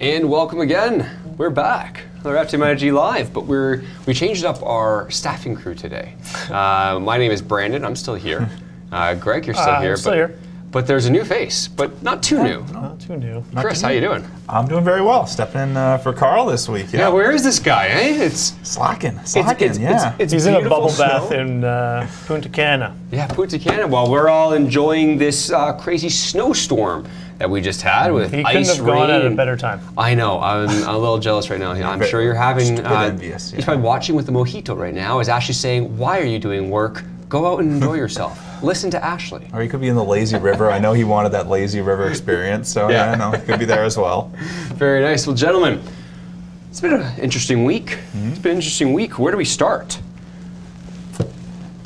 And welcome again. We're back. Another FTMIG Live, but we changed up our staffing crew today. My name is Brandon. I'm still here. Greg, you're still here. I'm still here. But there's a new face, but not too new. Not too new. Chris, how you doing? I'm doing very well. Stepping in for Carl this week. Yeah, where is this guy? It's slacking. It's He's in a bubble snow. bath in Punta Cana. Yeah, Punta Cana. While we're all enjoying this crazy snowstorm that we just had with He ice, couldn't have gone rain. at a better time. I know. I'm a little jealous right now. I'm sure you're having. Envious, He's probably watching with the mojito right now. As Ashley's saying, "Why are you doing work? Go out and enjoy yourself. Listen to Ashley." Or he could be in the lazy river. I know he wanted that lazy river experience, so yeah, no, he could be there as well. Very nice. Well, gentlemen, it's been an interesting week. It's been an interesting week. Where do we start?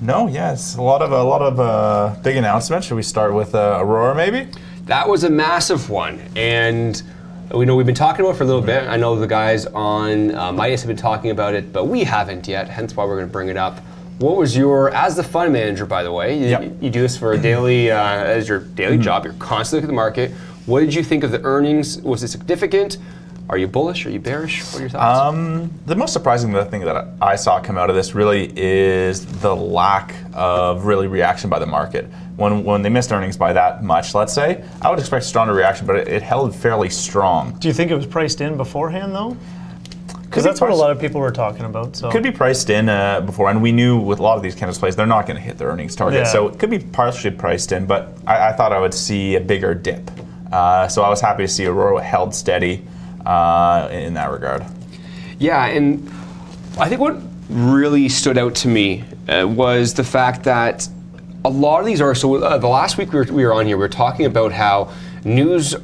No, yeah, it's a lot of big announcements. Should we start with Aurora, maybe? That was a massive one, and we know we've been talking about it for a little bit. I know the guys on Midas have been talking about it, but we haven't yet. Hence why we're going to bring it up. What was as the fund manager, by the way, you do this for a daily, as your daily job. You're constantly looking at the market. What did you think of the earnings? Was it significant? Are you bullish? Are you bearish? What are your thoughts? The most surprising thing that I saw come out of this really is the lack of really reaction by the market. When they missed earnings by that much, let's say, I would expect a stronger reaction, but it held fairly strong. Do you think it was priced in beforehand, though? Because that's what a lot of people were talking about. So could be priced in before, and we knew with a lot of these cannabis plays, they're not going to hit their earnings target. Yeah. So it could be partially priced in, but I thought I would see a bigger dip. So I was happy to see Aurora held steady in that regard. Yeah, and I think what really stood out to me was the fact that a lot of these are, so the last week we were on here, we were talking about how news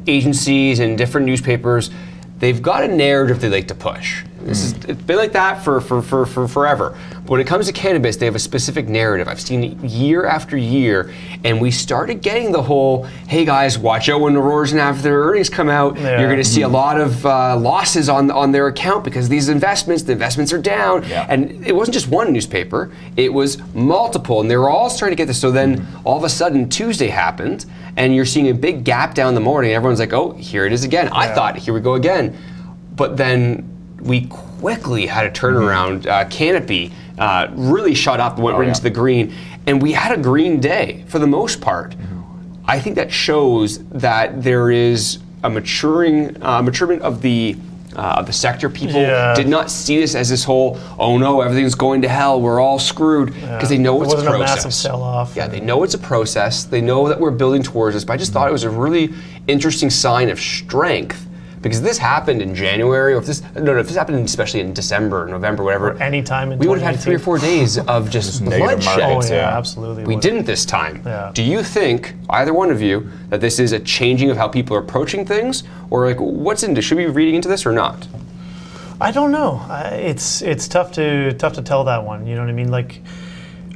agencies and different newspapers, they've got a narrative they like to push. It's been like that for forever. But when it comes to cannabis, they have a specific narrative. I've seen it year after year, and we started getting the whole, hey guys, watch out when Aurora's and after their earnings come out, you're going to see a lot of losses on their account because these investments, the investments are down. Yeah. And it wasn't just one newspaper, it was multiple, and they were all starting to get this. So then all of a sudden Tuesday happened, and you're seeing a big gap down the morning, and everyone's like, oh, here it is again. I thought, here we go again. But then we quickly had a turnaround. Canopy really shot up, went right into the green, and we had a green day for the most part. I think that shows that there is a maturement of the sector. People did not see this as this whole, oh no, everything's going to hell, we're all screwed, because they know it's a process. It wasn't a massive sell-off. Yeah, they know it's a process. They know that we're building towards this. But I just thought it was a really interesting sign of strength. Because if this happened in January, or if this happened especially in December, November, whatever, or any time in we would have had 3 or 4 days of just bloodshed. Oh yeah, absolutely. We didn't this time. Yeah. Do you think, either one of you, that this is a changing of how people are approaching things, or like what's into? Should we be reading into this or not? I don't know. It's tough to tell that one. You know what I mean? Like,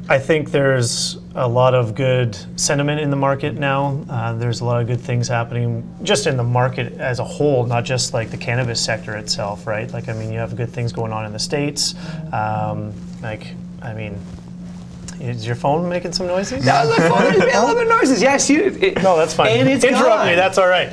I think there's a lot of good sentiment in the market now. There's a lot of good things happening just in the market as a whole, not just like the cannabis sector itself, right? Like, I mean, you have good things going on in the States. Is your phone making some noises? No, the phone is making a little bit of noises. Yeah, see it. No, that's fine. And it's interrupt me. That's all right.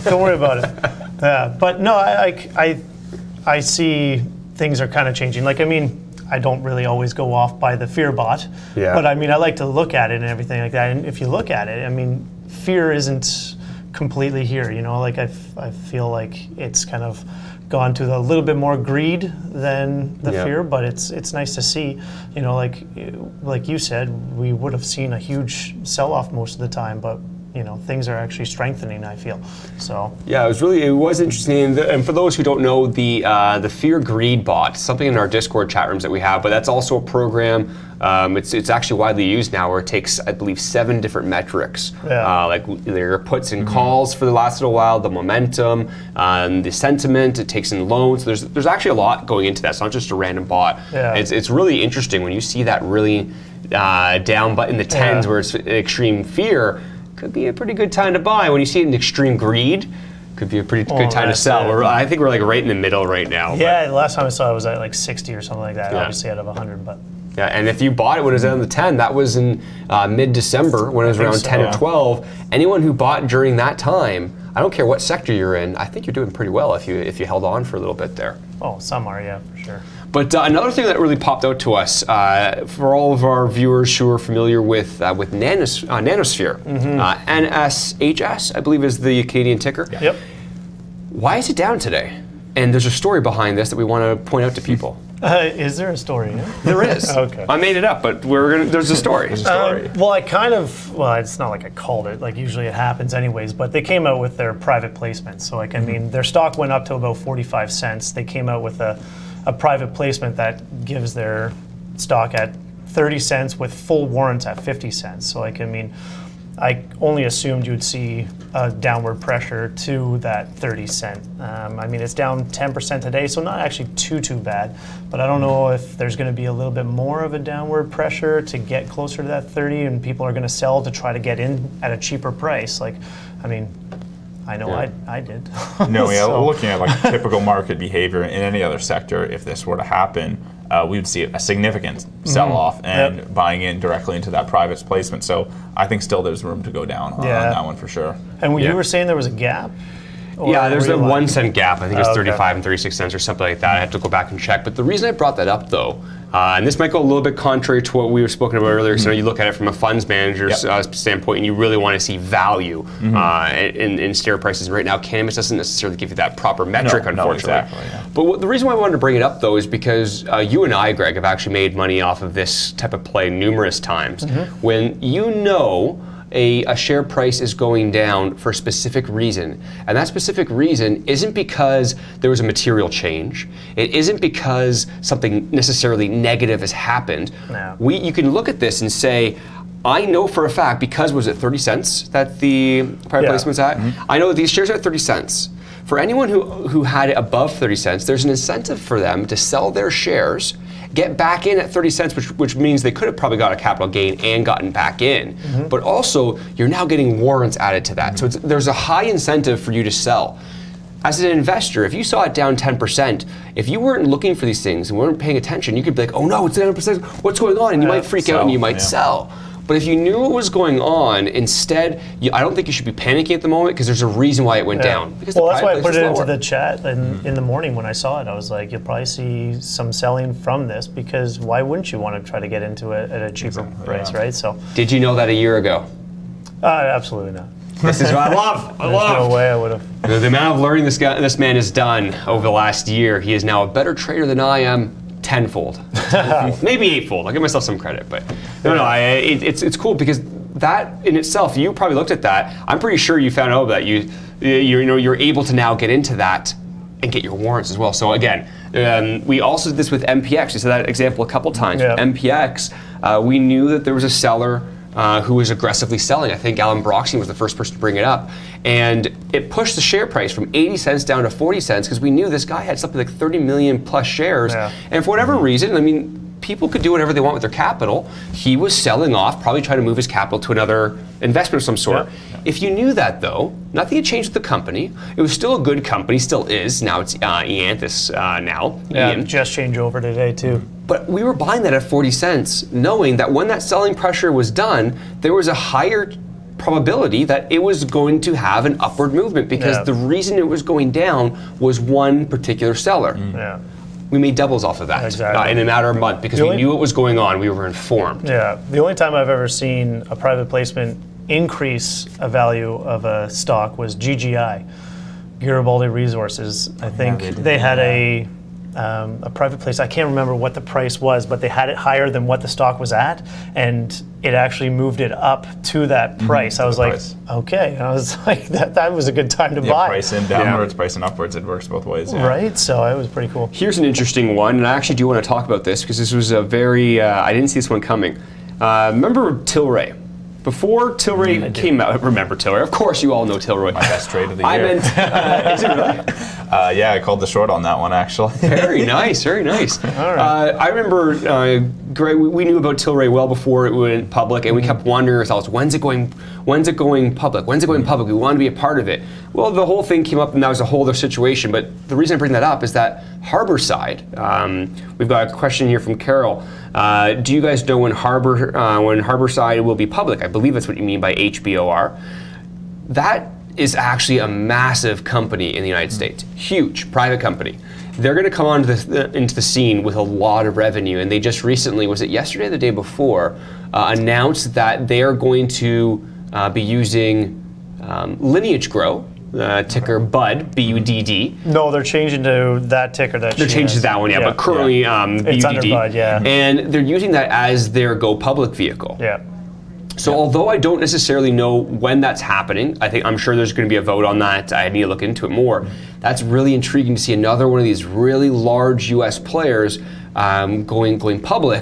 Don't worry about it. But no, I see things are kind of changing. Like, I mean, I don't really always go off by the fear bot, but I mean, I like to look at it and everything like that. And if you look at it, I mean, fear isn't completely here, you know, like I feel like it's kind of gone to a little bit more greed than the fear, but it's nice to see, you know, like you said, we would have seen a huge sell-off most of the time, but you know, things are actually strengthening, I feel. So yeah, it was interesting. And for those who don't know, the Fear Greed bot, something in our Discord chat rooms that we have, but that's also a program. It's actually widely used now, where it takes, I believe, 7 different metrics, like your puts and calls for the last little while, the momentum, the sentiment. It takes in loans. There's actually a lot going into that. It's not just a random bot. Yeah. It's really interesting when you see that really down, but in the tens where it's extreme fear. Could be a pretty good time to buy. When you see it in extreme greed, could be a pretty good time to sell. I think we're like right in the middle right now. Yeah, the last time I saw it was at like 60 or something like that, obviously out of 100, but. Yeah, and if you bought it when it was on the 10, that was in mid-December when it was around 10 or 12. Anyone who bought during that time, I don't care what sector you're in, I think you're doing pretty well if you held on for a little bit there. Oh, some are, yeah, for sure. But another thing that really popped out to us, for all of our viewers who are familiar with Nanosphere, NSHS, I believe is the Canadian ticker. Yeah. Yep. Why is it down today? And there's a story behind this that we want to point out to people. Is there a story? Yeah? There is. Okay. I made it up, but there's a story. There's a story. Well, it's not like I called it. Like usually it happens anyways. But they came out with their private placement. So like I mean, their stock went up to about 45 cents. They came out with a private placement that gives their stock at 30 cents with full warrants at 50 cents. So like I mean, I only assumed you'd see a downward pressure to that 30 cent. I mean, it's down 10% today, so not actually too bad. But I don't know if there's going to be a little bit more of a downward pressure to get closer to that 30, and people are going to sell to try to get in at a cheaper price. Like, I mean, I know I did. No, yeah, looking at like typical market behavior in any other sector, if this were to happen, we would see a significant sell-off and buying in directly into that private placement. So I think still there's room to go down on that one for sure. And you were saying there was a gap? Yeah, there's a 1 cent gap. I think it's 35 and 36 cents or something like that. I have to go back and check. But the reason I brought that up, though, and this might go a little bit contrary to what we were spoken about earlier. So you look at it from a funds manager's standpoint, and you really want to see value in share prices. Right now, cannabis doesn't necessarily give you that proper metric, unfortunately. No, exactly, yeah. But the reason why I wanted to bring it up, though, is because you and I, Greg, have actually made money off of this type of play numerous times. When you know a share price is going down for a specific reason, and that specific reason isn't because there was a material change. It isn't because something necessarily negative has happened. No. You can look at this and say, I know for a fact, because was it 30 cents that the private placement's at? I know that these shares are at 30 cents. For anyone who had it above 30 cents, there's an incentive for them to sell their shares, get back in at 30 cents, which means they could have probably got a capital gain and gotten back in. But also, you're now getting warrants added to that. So there's a high incentive for you to sell. As an investor, if you saw it down 10%, if you weren't looking for these things and weren't paying attention, you could be like, oh no, it's down 10%, what's going on? And you might freak out and you might sell. But if you knew what was going on, instead, I don't think you should be panicking at the moment because there's a reason why it went down. Because well, that's why I put it into the chat in the morning when I saw it. I was like, you'll probably see some selling from this because why wouldn't you want to try to get into it at a cheaper price, right? So, did you know that a year ago? Absolutely not. This is what I love. There's no way I would have. The amount of learning this man has done over the last year, he is now a better trader than I am. Tenfold. Maybe eightfold. I'll give myself some credit, but it's cool because that in itself, you probably looked at that. I'm pretty sure you found out that you're able to now get into that and get your warrants as well. So again, we also did this with MPX. We said that example a couple times. With MPX, we knew that there was a seller who was aggressively selling. I think Alan Broxine was the first person to bring it up. And it pushed the share price from 80 cents down to 40 cents because we knew this guy had something like 30 million plus shares. And for whatever reason, I mean, people could do whatever they want with their capital. He was selling off, probably trying to move his capital to another investment of some sort. If you knew that, though, nothing had changed with the company. It was still a good company, still is. Now it's Eanthus now. Yeah, just changed over today, too. But we were buying that at 40 cents, knowing that when that selling pressure was done, there was a higher probability that it was going to have an upward movement because the reason it was going down was one particular seller. We made doubles off of that in a matter of a month because we knew what was going on. We were informed. Yeah, the only time I've ever seen a private placement increase a value of a stock was GGI, Garibaldi Resources. I think they had a private place. I can't remember what the price was, but they had it higher than what the stock was at, and it actually moved it up to that price. I was like, okay. I was like, that was a good time to buy. Price in downwards, price in upwards. It works both ways. Right. So it was pretty cool. Here's an interesting one, and I actually do want to talk about this because this was a very. I didn't see this one coming. Remember Tilray? Before Tilray came out, remember Tilray? Of course, you all know Tilray. My best trade of the year. I meant, is it really? Yeah, I called the short on that one actually. Very nice, very nice. All right. I remember, Greg, we knew about Tilray well before it went public, and we kept wondering ourselves, when's it going public? When's it going public? We wanted to be a part of it. Well, the whole thing came up, and that was a whole other situation. But the reason I bring that up is that Harborside. We've got a question here from Carol. Do you guys know when Harborside will be public? I believe that's what you mean by HBOR. That is actually a massive company in the United States, huge private company. They're going to come into the scene with a lot of revenue, and they just recently, was it yesterday or the day before, announced that they are going to be using Lineage Grow, ticker BUD, B-U-D-D. No, they're changing to that ticker. They're changing to that one, but currently it's under BUD, and they're using that as their go public vehicle. Yeah. So although I don't necessarily know when that's happening, I'm sure there's going to be a vote on that. I need to look into it more. That's really intriguing to see another one of these really large U.S. players going public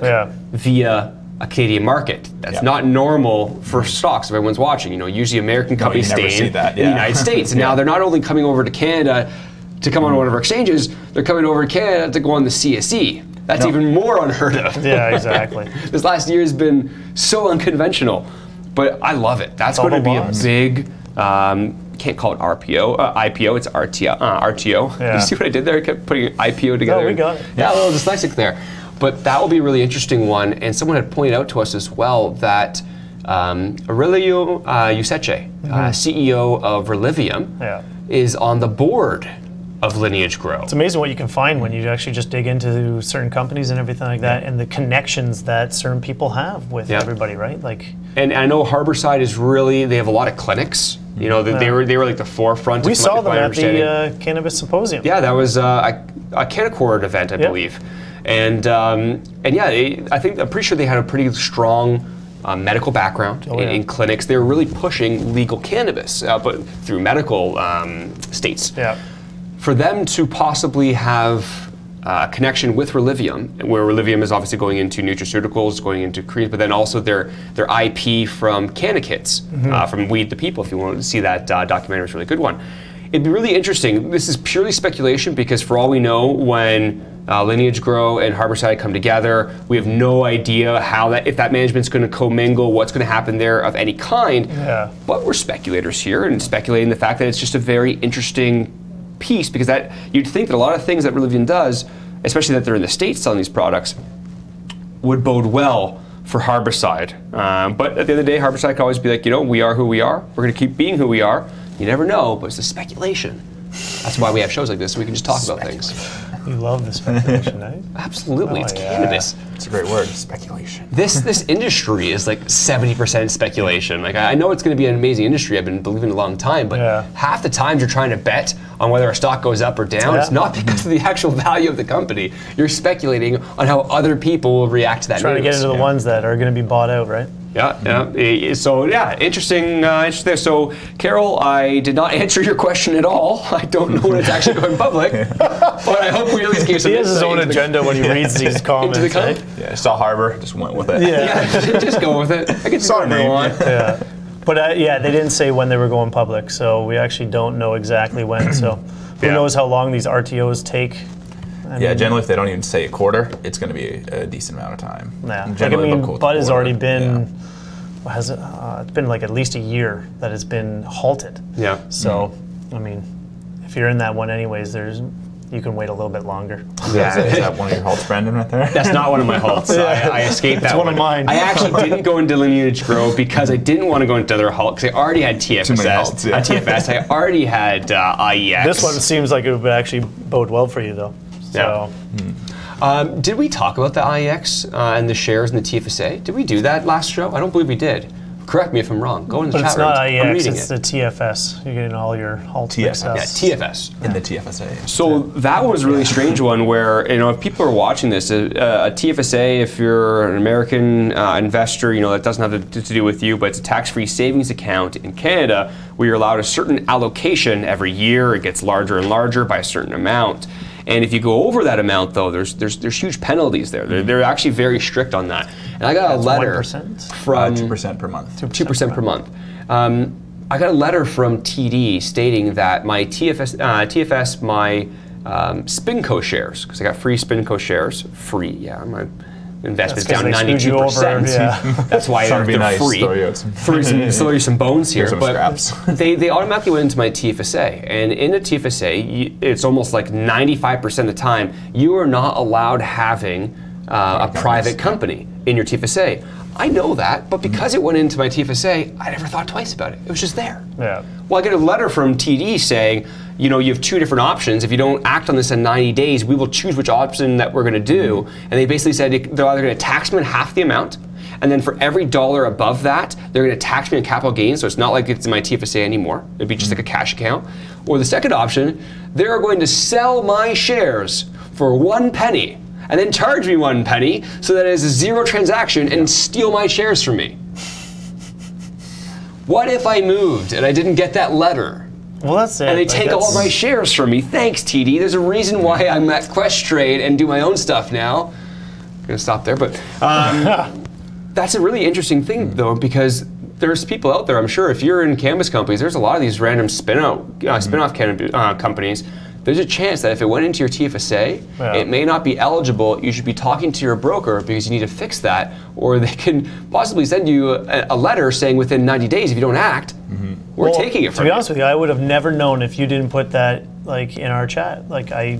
via a Canadian market. That's not normal for stocks if everyone's watching. Usually American companies stay in the United States. And now they're not only coming over to Canada to come on one of our exchanges, they're coming over to Canada to go on the CSE. That's even more unheard of. Yeah, exactly. This last year has been so unconventional, but I love it. That's going to be a big, can't call it RPO, IPO, it's RTO. Yeah. You see what I did there? I kept putting IPO together. No, we got it. Yeah, a little dyslexic there. But that will be a really interesting one, and someone had pointed out to us as well that Aurelio Useche, CEO of Relivium, is on the board of Lineage Grow. It's amazing what you can find when you actually just dig into certain companies and everything like that, and the connections that certain people have with everybody, right? And I know Harborside is really, they have a lot of clinics. They were like the forefront. We saw them at the Cannabis Symposium. Yeah, that was a Canaccord event, I believe. And I'm pretty sure they had a pretty strong medical background in clinics. They were really pushing legal cannabis, but through medical states. Yeah. For them to possibly have a connection with Relivium, where Relivium is obviously going into nutraceuticals, going into creams, but then also their IP from CannaKits, from Weed the People, if you want to see that documentary, it's a really good one. It'd be really interesting. This is purely speculation because for all we know, when Lineage Grow and Harborside come together, we have no idea how if that management's going to commingle, what's going to happen there of any kind. Yeah. But we're speculators here and speculating the fact that it's just a very interesting piece because that you'd think that a lot of things that Relivium does, especially that they're in the States selling these products, would bode well for Harborside. But at the end of the day, Harborside could always be like, we are who we are. We're going to keep being who we are. You never know, but it's a speculation. That's why we have shows like this, so we can just talk about things. You love the speculation, right? Absolutely, it's cannabis. It's a great word, speculation. This industry is like 70% speculation. Like I know it's going to be an amazing industry. I've been believing it a long time, but half the times you're trying to bet on whether a stock goes up or down. It's not because of the actual value of the company. You're speculating on how other people will react to that. Trying to get into the ones that are going to be bought out, right? Yeah. So interesting. Interesting. So Carol, I did not answer your question at all. I don't know when it's actually going public, but I hope we at least gave some. He has his own agenda when he reads these comments. Yeah, saw Harbor, just went with it. Yeah, just go with it. I can saw it on. Yeah, but they didn't say when they were going public, so we actually don't know exactly when. So who knows how long these RTOs take. Generally if they don't even say a quarter, it's going to be a decent amount of time. Yeah, Bud has already been, has it? It's been like at least a year that it's been halted. Yeah. So, if you're in that one anyways, you can wait a little bit longer. Yeah. Is that one of your halts, Brandon, right there? That's not one of my halts. I escaped that one. It's one of mine. I actually didn't go into Lineage Grow because I didn't want to go into other halts because I already had TFS. Too many halts, TFS. I already had IEX. This one seems like it would actually bode well for you, though. So. Did we talk about the IEX and the shares in the TFSA? Did we do that last show? I don't believe we did. Correct me if I'm wrong. Go in the chat room. But it's not IEX, it's the TFS. You're getting all your halts mixed up. Yeah, TFS. In the TFSA. So that was a really strange one where, if people are watching this, a TFSA, if you're an American investor, that doesn't have to do with you, but it's a tax-free savings account in Canada where you're allowed a certain allocation every year. It gets larger and larger by a certain amount. And if you go over that amount, though, there's huge penalties there. They're actually very strict on that. And I got a letter 1%? from 2% per month. 2% per month. I got a letter from TD stating that my TFS, my Spinco shares, because I got free Spinco shares, my investment's down 92%. That's why they're free. Throw you some bones here. But they automatically went into my TFSA. And in the TFSA, it's almost like 95% of the time, you are not allowed having a private company in your TFSA. I know that, but because it went into my TFSA, I never thought twice about it. It was just there. Yeah. Well, I get a letter from TD saying, you know, you have 2 different options. If you don't act on this in 90 days, we will choose which option that we're going to do. And they basically said they're either going to tax me on half the amount, and then for every dollar above that, they're going to tax me on capital gains, so it's not like it's in my TFSA anymore. It'd be just like a cash account. Or the second option, they're going to sell my shares for 1 penny, and then charge me 1 penny, so that it is a 0 transaction, and steal my shares from me. What if I moved and I didn't get that letter? Well, that's it. And they take all my shares from me. Thanks, TD. There's a reason why I'm at Questrade and do my own stuff now. I'm gonna stop there, but that's a really interesting thing, though, because there's people out there. I'm sure if you're in cannabis companies, there's a lot of these random spin-off cannabis companies. There's a chance that if it went into your TFSA, it may not be eligible. You should be talking to your broker because you need to fix that, or they can possibly send you a letter saying within 90 days if you don't act, we're taking it from you. To be honest with you, I would have never known if you didn't put that like in our chat. Like I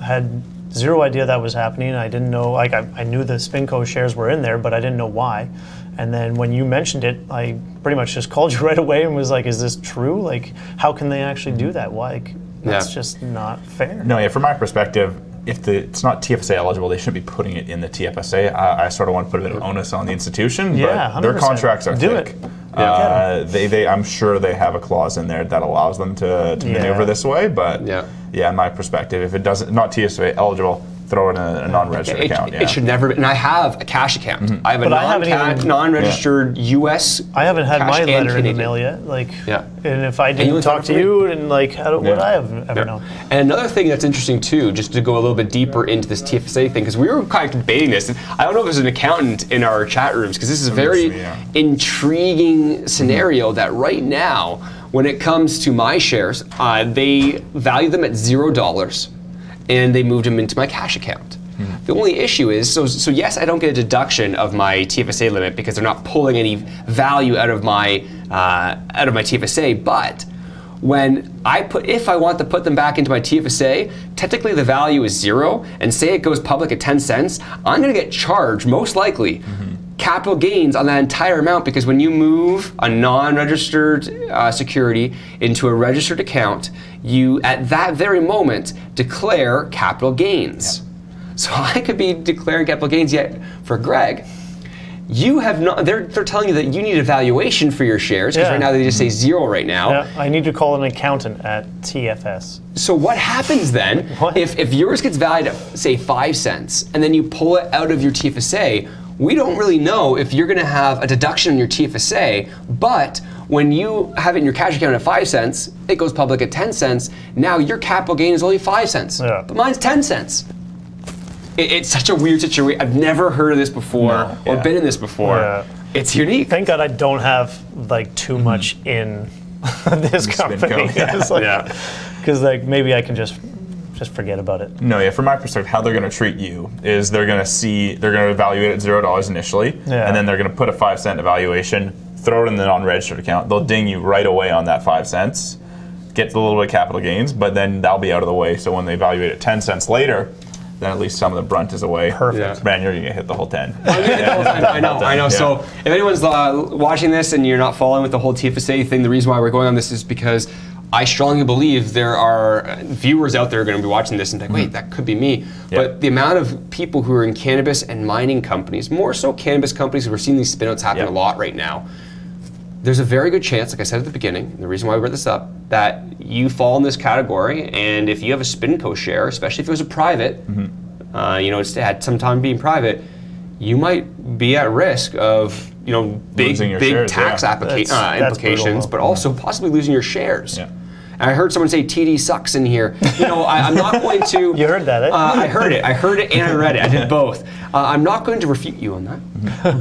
had zero idea that was happening. I didn't know. Like I knew the Spinco shares were in there, but I didn't know why. And then when you mentioned it, I pretty much just called you right away and was like, "Is this true? Like, how can they actually do that? Why?" Like, that's just not fair. No, yeah, from my perspective, if it's not TFSA eligible, they shouldn't be putting it in the TFSA. I sort of want to put a bit of onus on the institution, but their contracts are thick. I'm sure they have a clause in there that allows them to maneuver this way, but in my perspective, if it doesn't, not TFSA eligible, throw it in a non-registered account. It should never be, and I have a cash account. I have a non-registered US I haven't had my letter in the mail yet. Like, and if I didn't talk to you, and like, how would I have ever known? And another thing that's interesting too, just to go a little bit deeper into this TFSA thing, because we were kind of debating this. And I don't know if there's an accountant in our chat rooms, because this is a very intriguing scenario that right now, when it comes to my shares, they value them at $0. And they moved them into my cash account. The only issue is, so yes, I don't get a deduction of my TFSA limit because they're not pulling any value out of my TFSA. But when if I want to put them back into my TFSA, technically the value is 0, and say it goes public at 10 cents, I'm going to get charged most likely capital gains on that entire amount, because when you move a non-registered security into a registered account, you at that very moment declare capital gains. So I could be declaring capital gains, yet for Greg, you have not. They're telling you that you need a valuation for your shares, because right now they just say 0 right now. Yeah, I need to call an accountant at TFS. So what happens then if yours gets valued at, say, 5 cents, and then you pull it out of your TFSA? We don't really know if you're going to have a deduction in your TFSA, but when you have it in your cash account at 5 cents, it goes public at 10 cents. Now your capital gain is only 5 cents, but mine's 10 cents. It's such a weird situation. I've never heard of this before or been in this before. It's unique. Thank God I don't have like too much in this company. Because like maybe I can just forget about it. No, from my perspective, how they're going to treat you is they're going to evaluate it at $0 initially, and then they're going to put a 5 cent evaluation, throw it in the non-registered account. They'll ding you right away on that 5 cents, get a little bit of capital gains, but then that'll be out of the way. So when they evaluate it 10 cents later, then at least some of the brunt is away. Perfect. Man, you're going to hit the whole 10. I know. So if anyone's watching this and you're not following with the whole TFSA thing, the reason why we're going on this is because I strongly believe there are viewers out there going to be watching this and think, wait, that could be me. But the amount of people who are in cannabis and mining companies, more so cannabis companies, we're seeing these spinouts happen a lot right now. There's a very good chance, like I said at the beginning, and the reason why I brought this up, that you fall in this category, and if you have a Spinco share, especially if it was a private, it's had some time being private, you might be at risk of big shares, tax implications, but also possibly losing your shares. I heard someone say TD sucks in here. I'm not going to. You heard that, eh? I heard it and I read it. I did both. I'm not going to refute you on that.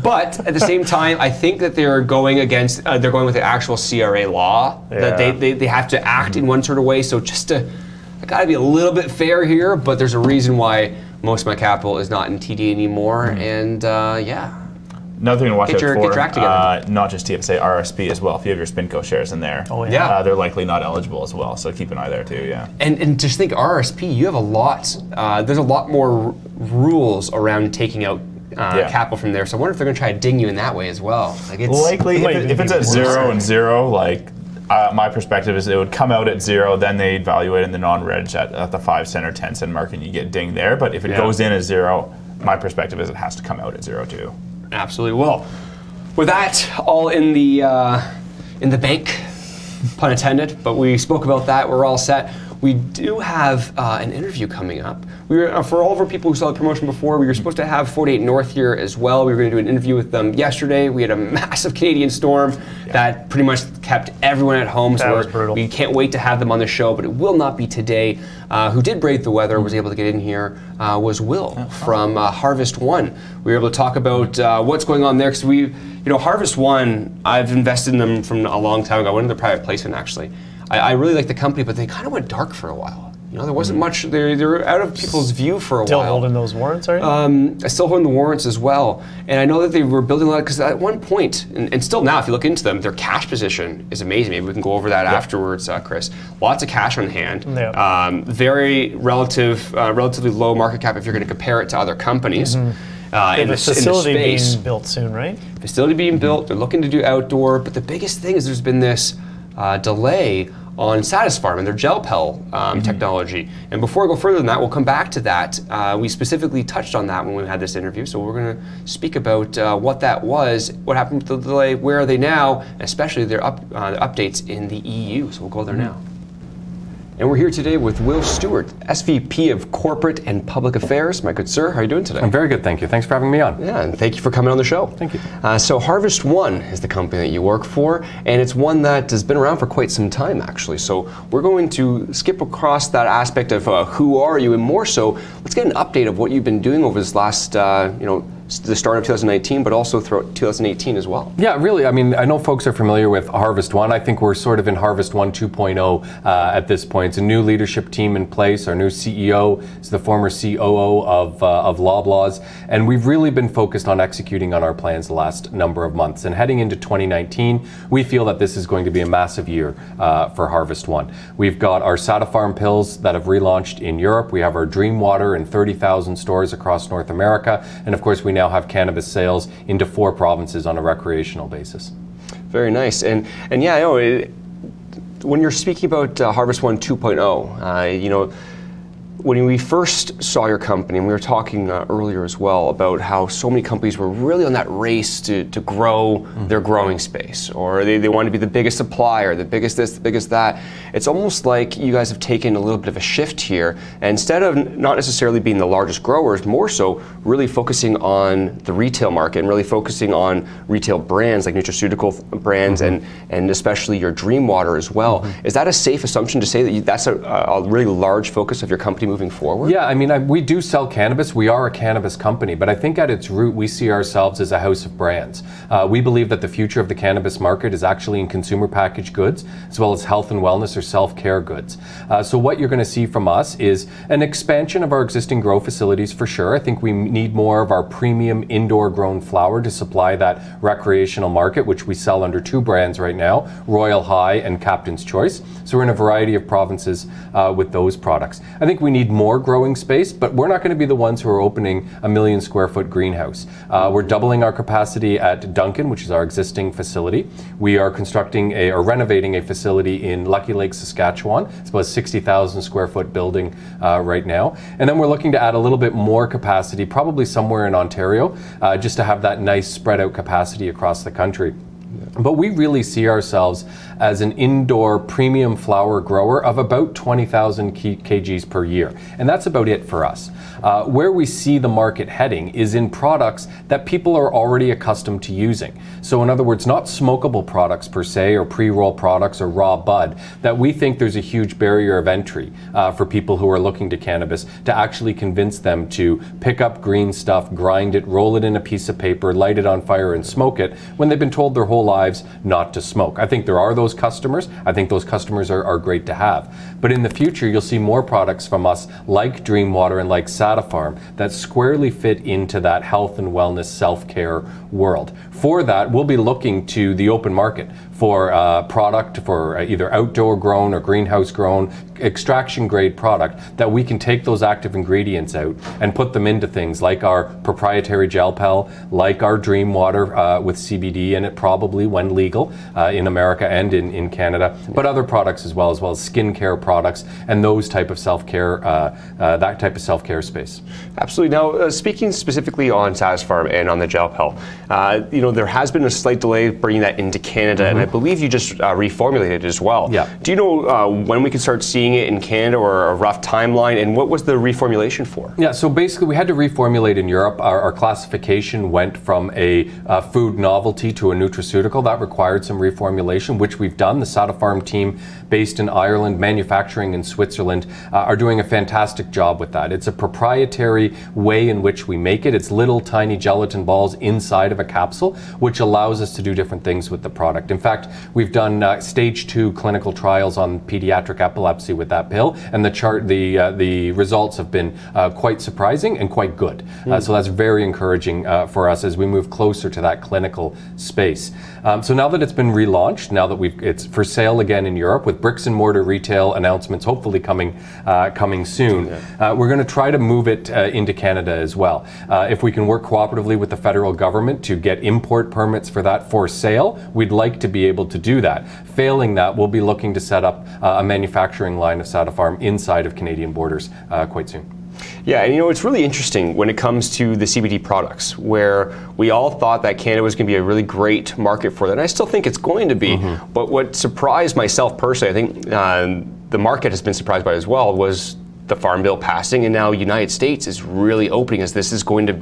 But at the same time, I think that they're going against. They're going with the actual CRA law that they have to act in one sort of way. So I got to be a little bit fair here. But there's a reason why most of my capital is not in TD anymore. And Another thing to watch out for, get your act together. Not just TFSA, RSP as well. If you have your Spinco shares in there, they're likely not eligible as well. So keep an eye there too. And just think, RSP, you have a lot. There's a lot more rules around taking out capital from there. So I wonder if they're going to try to ding you in that way as well. Like it's likely, if it's at 0 and 0, like my perspective is it would come out at 0, then they evaluate in the non-reg at the 5 cent or 10 cent mark, and you get dinged there. But if it goes in at 0, my perspective is it has to come out at 0 too. Absolutely. Well, with that all in the bank, pun intended, but we spoke about that. We're all set. We do have an interview coming up. We were, for all of our people who saw the promotion before, we were supposed to have 48 North here as well. We were going to do an interview with them yesterday. We had a massive Canadian storm that pretty much kept everyone at home. That was brutal. We can't wait to have them on the show, but it will not be today. Who did brave the weather, was able to get in here, was Will from Harvest One. We were able to talk about what's going on there, because Harvest One, I've invested in them from a long time ago. I went into the private placement actually. I really like the company, but they kind of went dark for a while. There wasn't much. They're out of people's view for a while. Still holding those warrants, are you? I still holding the warrants as well. And I know that they were building a lot, because at one point, and still now, if you look into them, their cash position is amazing. Maybe we can go over that afterwards, Chris. Lots of cash on hand. Very relatively low market cap if you're going to compare it to other companies. In the facility being built soon, right? Facility being built. They're looking to do outdoor. But the biggest thing is there's been this delay on Satisfarm and their gel-pel technology. And before I go further than that, we'll come back to that. We specifically touched on that when we had this interview, so we're going to speak about what that was, what happened with the delay, where are they now, especially their updates in the EU. So we'll go there now. And we're here today with Will Stewart, SVP of Corporate and Public Affairs. My good sir, how are you doing today? I'm very good, thank you. Thanks for having me on. Yeah, and thank you for coming on the show. Thank you. So Harvest One is the company that you work for, and it's one that has been around for quite some time, actually. So we're going to skip across that aspect of who are you, and more so, let's get an update of what you've been doing over this last, the start of 2019, but also throughout 2018 as well. Yeah, really. I mean, I know folks are familiar with Harvest One. I think we're sort of in Harvest One 2.0 at this point. It's a new leadership team in place. Our new CEO is the former COO of Loblaws, and we've really been focused on executing on our plans the last number of months. And heading into 2019, we feel that this is going to be a massive year for Harvest One. We've got our Satisfarm pills that have relaunched in Europe. We have our Dream Water in 30,000 stores across North America, and of course we now have cannabis sales into 4 provinces on a recreational basis. Very nice. And yeah, I know when you're speaking about Harvest One 2.0, when we first saw your company, and we were talking earlier as well about how so many companies were really on that race to grow their growing space, or they want to be the biggest supplier, the biggest this, the biggest that. It's almost like you guys have taken a little bit of a shift here, and instead of not necessarily being the largest growers, more so really focusing on the retail market and really focusing on retail brands like nutraceutical brands and especially your Dream Water as well. Is that a safe assumption to say that that's a really large focus of your company moving forward? Yeah, I mean, we do sell cannabis. We are a cannabis company, but I think at its root, we see ourselves as a house of brands. We believe that the future of the cannabis market is actually in consumer packaged goods, as well as health and wellness or self-care goods. So what you're going to see from us is an expansion of our existing grow facilities for sure. I think we need more of our premium indoor grown flower to supply that recreational market, which we sell under 2 brands right now, Royal High and Captain's Choice. So we're in a variety of provinces with those products. I think we need more growing space, but we're not going to be the ones who are opening a 1 million square foot greenhouse. We're doubling our capacity at Duncan, which is our existing facility. We are constructing or renovating a facility in Lucky Lake, Saskatchewan. It's about a 60,000 square foot building right now. And then we're looking to add a little bit more capacity, probably somewhere in Ontario, just to have that nice spread out capacity across the country. But we really see ourselves as an indoor premium flower grower of about 20,000 kgs per year. And that's about it for us. Where we see the market heading is in products that people are already accustomed to using. So in other words, not smokable products per se, or pre-roll products or raw bud, that we think there's a huge barrier of entry for people who are looking to cannabis to actually convince them to pick up green stuff, grind it, roll it in a piece of paper, light it on fire and smoke it when they've been told their whole lives not to smoke. I think there are those customers. I think those customers are great to have. But in the future, you'll see more products from us like Dream Water and like Satisfarm that squarely fit into that health and wellness self-care world. For that, we'll be looking to the open market for product for either outdoor grown or greenhouse grown, extraction grade product, that we can take those active ingredients out and put them into things like our proprietary gel pel, like our Dream Water with CBD in it, probably when legal in America and in Canada, but other products as well as skincare products and those type of self-care, that type of self-care space. Absolutely. Now, speaking specifically on Satisfarm and on the gel pel, there has been a slight delay bringing that into Canada, and I believe you just reformulated it as well. Yeah. Do you know when we can start seeing it in Canada, or a rough timeline, and what was the reformulation for? Yeah, so basically we had to reformulate in Europe. Our classification went from a food novelty to a nutraceutical. That required some reformulation, which we've done. The Satisfarm team based in Ireland, manufacturing in Switzerland, are doing a fantastic job with that. It's a proprietary way in which we make it. It's little tiny gelatin balls inside of a capsule, which allows us to do different things with the product. In fact, we've done stage 2 clinical trials on pediatric epilepsy with that pill, and the results have been quite surprising and quite good. So that's very encouraging for us as we move closer to that clinical space. So now that it's been relaunched, now that it's for sale again in Europe with bricks and mortar retail announcements hopefully coming soon, we're going to try to move it into Canada as well. If we can work cooperatively with the federal government to get import permits for that for sale, we'd like to be able to do that. Failing that, we'll be looking to set up a manufacturing line of Satisfarm inside of Canadian borders quite soon. Yeah, and it's really interesting when it comes to the CBD products, where we all thought that Canada was going to be a really great market for that, and I still think it's going to be. But what surprised myself personally, I think the market has been surprised by it as well, was the Farm Bill passing, and now United States is really opening, as this is going to,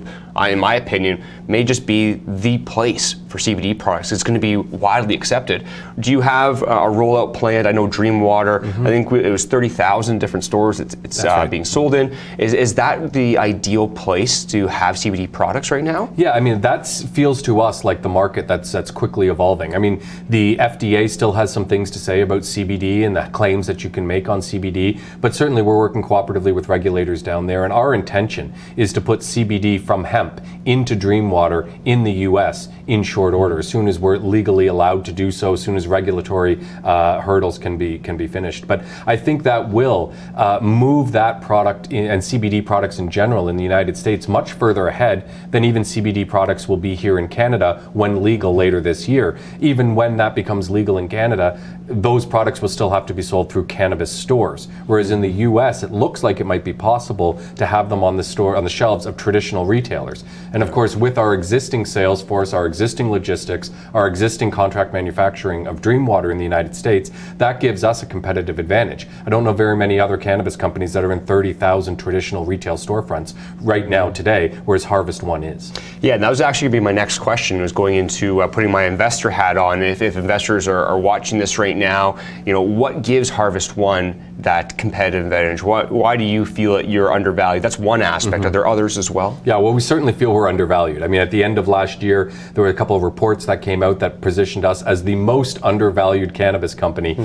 in my opinion, may just be the place for CBD products. It's going to be widely accepted. Do you have a rollout plan? I know Dream Water, I think it was 30,000 different stores it's right. Being sold in. Is that the ideal place to have CBD products right now? Yeah, I mean, that feels to us like the market that's quickly evolving. I mean, the FDA still has some things to say about CBD and the claims that you can make on CBD, but certainly we're working cooperatively with regulators down there, and our intention is to put CBD from hemp into Dream Water in the US in short order, as soon as we're legally allowed to do so, as soon as regulatory hurdles can be finished. But I think that will move that product and CBD products in general in the United States much further ahead than even CBD products will be here in Canada when legal later this year. Even when that becomes legal in Canada, those products will still have to be sold through cannabis stores. Whereas in the US, it looks like it might be possible to have them on the shelves of traditional retailers. And of course, with our existing sales force, our existing logistics, our existing contract manufacturing of Dream Water in the United States, that gives us a competitive advantage. I don't know very many other cannabis companies that are in 30,000 traditional retail storefronts right now today, whereas Harvest One is. Yeah, and that was actually going to be my next question, was going into putting my investor hat on. If investors are watching this right now, what gives Harvest One that competitive advantage? Why do you feel that you're undervalued? That's one aspect. Are there others as well? Yeah, well, we certainly feel we're undervalued. I mean, at the end of last year, there were a couple of reports that came out that positioned us as the most undervalued cannabis company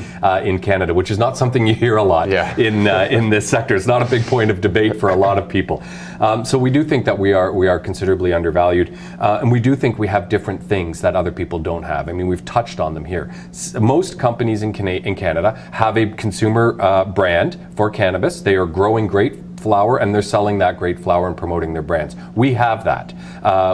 in Canada, which is not something you hear a lot in this sector. It's not a big point of debate for a lot of people. So we do think that we are considerably undervalued, and we do think we have different things that other people don't have. I mean, we've touched on them here. Most companies in Canada have a consumer brand for cannabis. They are growing great flower and they're selling that great flower and promoting their brands. We have that.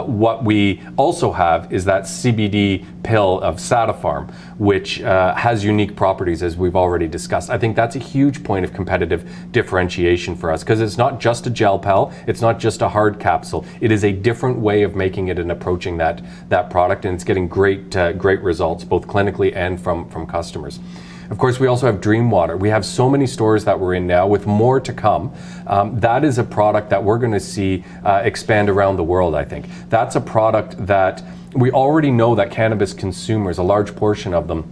What we also have is that CBD pill of Satisfarm, which has unique properties, as we've already discussed. I think that's a huge point of competitive differentiation for us, because it's not just a gel pel, it's not just a hard capsule. It is a different way of making it and approaching that product, and it's getting great results, both clinically and from customers. Of course, we also have Dream Water. We have so many stores that we're in now, with more to come. That is a product that we're going to see expand around the world, I think. That's a product that we already know that cannabis consumers, a large portion of them,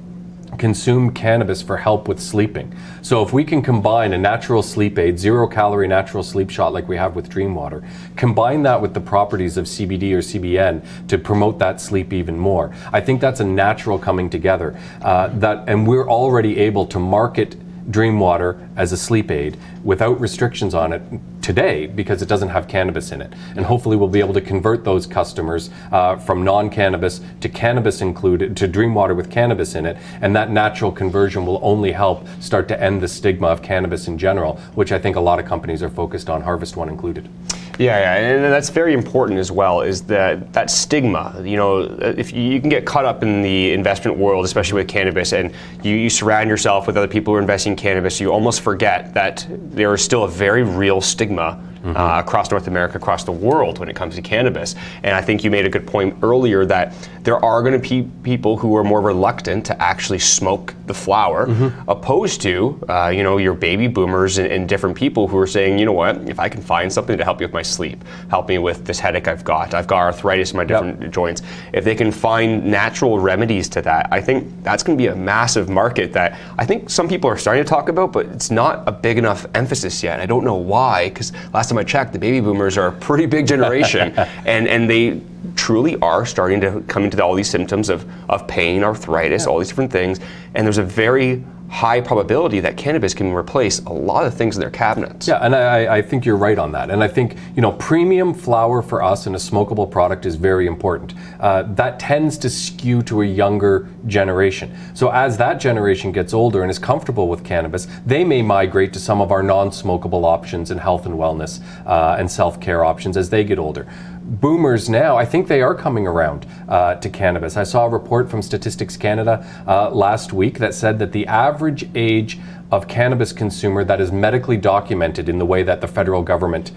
consume cannabis for help with sleeping. So if we can combine a natural sleep aid, 0-calorie natural sleep shot like we have with Dream Water, combine that with the properties of CBD or CBN to promote that sleep even more, I think that's a natural coming together. And we're already able to market Dream Water as a sleep aid without restrictions on it today because it doesn't have cannabis in it. And hopefully we'll be able to convert those customers from non-cannabis to cannabis included, to Dream Water with cannabis in it. And that natural conversion will only help start to end the stigma of cannabis in general, which I think a lot of companies are focused on, Harvest One included. Yeah, and that's very important as well, is that stigma. You know, if you can get caught up in the investment world, especially with cannabis, and you surround yourself with other people who are investing in cannabis, you almost forget that there is still a very real stigma across North America, across the world when it comes to cannabis. And I think you made a good point earlier that there are going to be people who are more reluctant to actually smoke the flower, opposed to, you know, your baby boomers and different people who are saying, you know what, if I can find something to help me with my sleep, help me with this headache I've got arthritis in my different joints, if they can find natural remedies to that, I think that's going to be a massive market that I think some people are starting to talk about, but it's not a big enough emphasis yet. I don't know why, because last time I checked, the baby boomers are a pretty big generation, and they truly are starting to come into all these symptoms of pain, arthritis, all these different things, and there's a very high probability that cannabis can replace a lot of things in their cabinets. Yeah, and I think you're right on that. And I think, you know, premium flower for us in a smokable product is very important. That tends to skew to a younger generation. So as that generation gets older and is comfortable with cannabis, they may migrate to some of our non-smokable options in health and wellness and self-care options as they get older. Boomers now, I think they are coming around to cannabis. I saw a report from Statistics Canada last week that said that the average age of cannabis consumer that is medically documented in the way that the federal government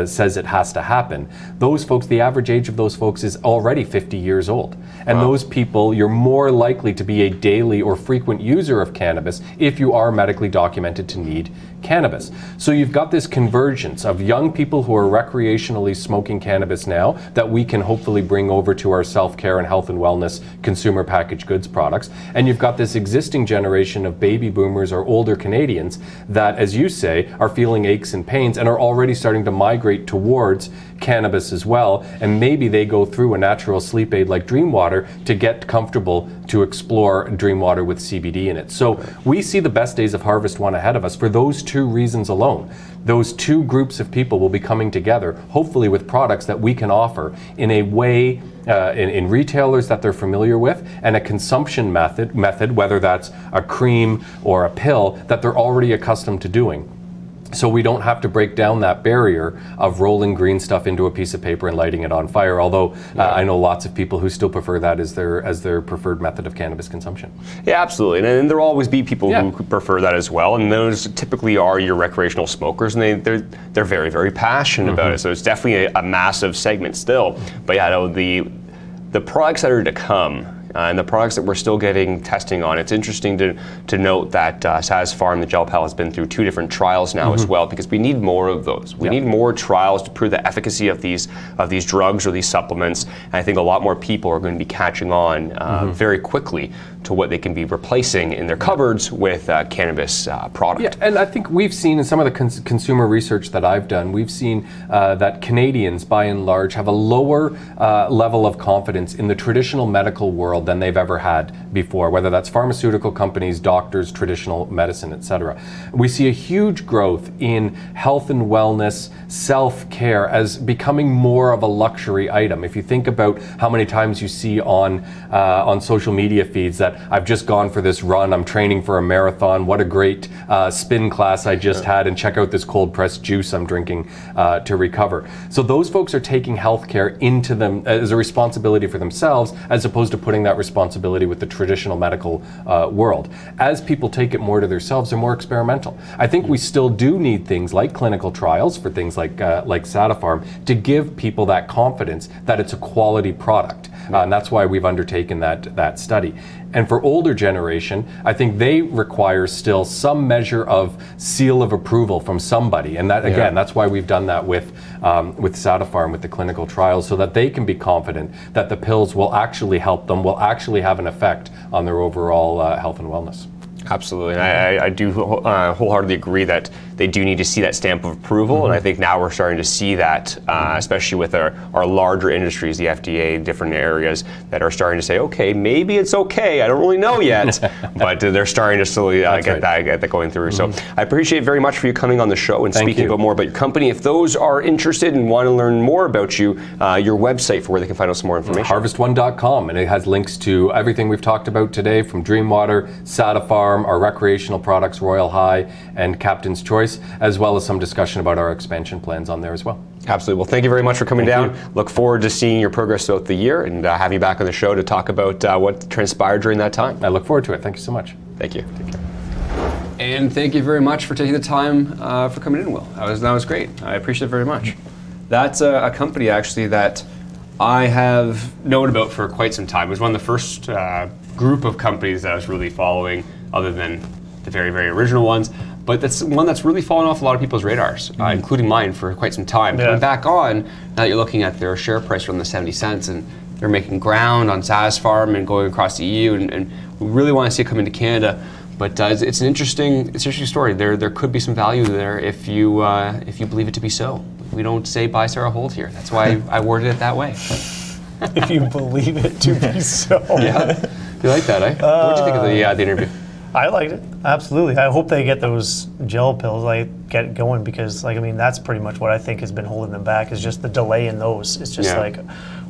says it has to happen, those folks, the average age of those folks is already 50 years old. And those people, you're more likely to be a daily or frequent user of cannabis if you are medically documented to need cannabis. So you've got this convergence of young people who are recreationally smoking cannabis now that we can hopefully bring over to our self-care and health and wellness consumer packaged goods products. And you've got this existing generation of baby boomers or older Canadians that, as you say, are feeling aches and pains and are already starting to migrate towards cannabis as well. And maybe they go through a natural sleep aid like Dream Water to get comfortable to explore Dream Water with CBD in it. So we see the best days of Harvest One ahead of us for those two reasons alone. Those two groups of people will be coming together, hopefully with products that we can offer in a way in retailers that they're familiar with, and a consumption method, whether that's a cream or a pill, that they're already accustomed to doing. So we don't have to break down that barrier of rolling green stuff into a piece of paper and lighting it on fire, although I know lots of people who still prefer that as their preferred method of cannabis consumption. Yeah, absolutely. And there will always be people who prefer that as well, and those typically are your recreational smokers, and they're very, very passionate about it. So it's definitely a massive segment still. But yeah, no, the products that are to come, and the products that we're still getting testing on, it's interesting to note that Saz Farm, the gel pen, has been through 2 different trials now as well, because we need more of those. We need more trials to prove the efficacy of these drugs or these supplements. And I think a lot more people are going to be catching on very quickly to what they can be replacing in their cupboards with cannabis product. Yeah, and I think we've seen in some of the consumer research that I've done, we've seen that Canadians, by and large, have a lower level of confidence in the traditional medical world than they've ever had before, whether that's pharmaceutical companies, doctors, traditional medicine, etc. We see a huge growth in health and wellness, self-care as becoming more of a luxury item. If you think about how many times you see on social media feeds that I've just gone for this run, I'm training for a marathon, what a great spin class I just had, and check out this cold pressed juice I'm drinking to recover. So those folks are taking healthcare into them as a responsibility for themselves, as opposed to putting that responsibility with the traditional medical world. As people take it more to themselves, they're more experimental. I think we still do need things like clinical trials for things like Satifarm to give people that confidence that it's a quality product. And that's why we've undertaken that study. And for older generation, I think they require still some measure of seal of approval from somebody. And that, again, that's why we've done that with Satifarm, with the clinical trials, so that they can be confident that the pills will actually help them, will actually have an effect on their overall health and wellness. Absolutely. And I do wholeheartedly agree that they do need to see that stamp of approval, and I think now we're starting to see that, especially with our larger industries, the FDA, different areas that are starting to say, okay, maybe it's okay. I don't really know yet, but they're starting to slowly get that going through. So I appreciate very much for you coming on the show and speaking about more about your company. If those are interested and want to learn more about you, your website for where they can find out some more information. Harvest1.com, and it has links to everything we've talked about today, from Dreamwater, Sata Farm, our recreational products, Royal High, and Captain's Choice, as well as some discussion about our expansion plans on there as well. Absolutely. Well, thank you very much for coming down. Look forward to seeing your progress throughout the year and have you back on the show to talk about what transpired during that time. I look forward to it. Thank you so much. Thank you. Take care. And thank you very much for taking the time for coming in, Will. That was great. I appreciate it very much. That's a company, actually, that I have known about for quite some time. It was one of the first group of companies that I was really following, other than the very, very original ones. But that's one that's really fallen off a lot of people's radars, including mine, for quite some time. Coming back on, now that you're looking at their share price from the 70 cents, and they're making ground on Satisfarm and going across the EU, and we really want to see it come into Canada. But it's an interesting story. There could be some value there if you believe it to be so. We don't say buy, sell, or hold here. That's why I worded it that way. If you believe it to be so. Yeah, you like that, eh? What did you think of the interview? I liked it, absolutely. I hope they get those gel pills, get going, because that's pretty much what I think has been holding them back, is just the delay in those. It's just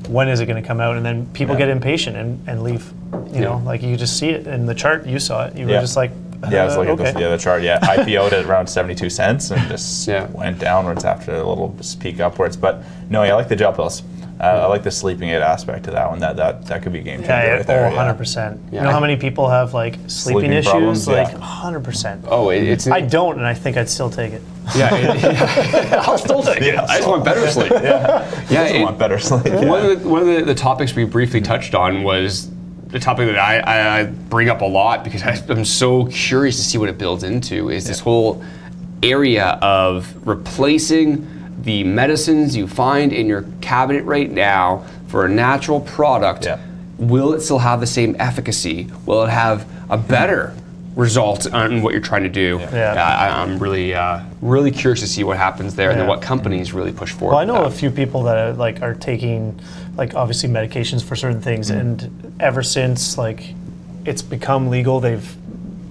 when is it going to come out? And then people get impatient and leave. You know, you just see it in the chart. You saw it. You were just like, I was looking at the chart. Yeah, IPO'd at around 72 cents and just went downwards after a little peak upwards. But no, I like the gel pills. I like the sleeping aid aspect to that one. That could be a game changer right there. 100%. You know how many people have sleeping issues? Problems, 100%. Oh, I don't, and I think I'd still take it. Yeah, I'll still take it. I just want better sleep. I want better sleep. One of the topics we briefly touched on was the topic that I bring up a lot, because I'm so curious to see what it builds into, is this whole area of replacing the medicines you find in your cabinet right now for a natural product. Will it still have the same efficacy? Will it have a better result on what you're trying to do? I'm really curious to see what happens there, and then what companies really push forward. Well, I know a few people that are taking obviously medications for certain things, and ever since it's become legal, they've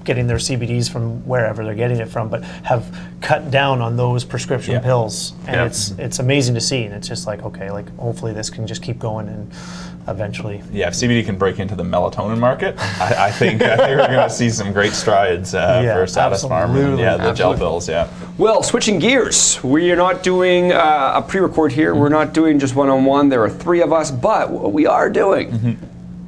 getting their CBDs from wherever they're getting it from, but have cut down on those prescription pills, and it's amazing to see. And it's just hopefully this can just keep going, and eventually. Yeah, if CBD can break into the melatonin market, I think we're going to see some great strides for Satisfarm and the gel pills. Well, switching gears, we are not doing a pre-record here. We're not doing just one-on-one. There are three of us, but what we are doing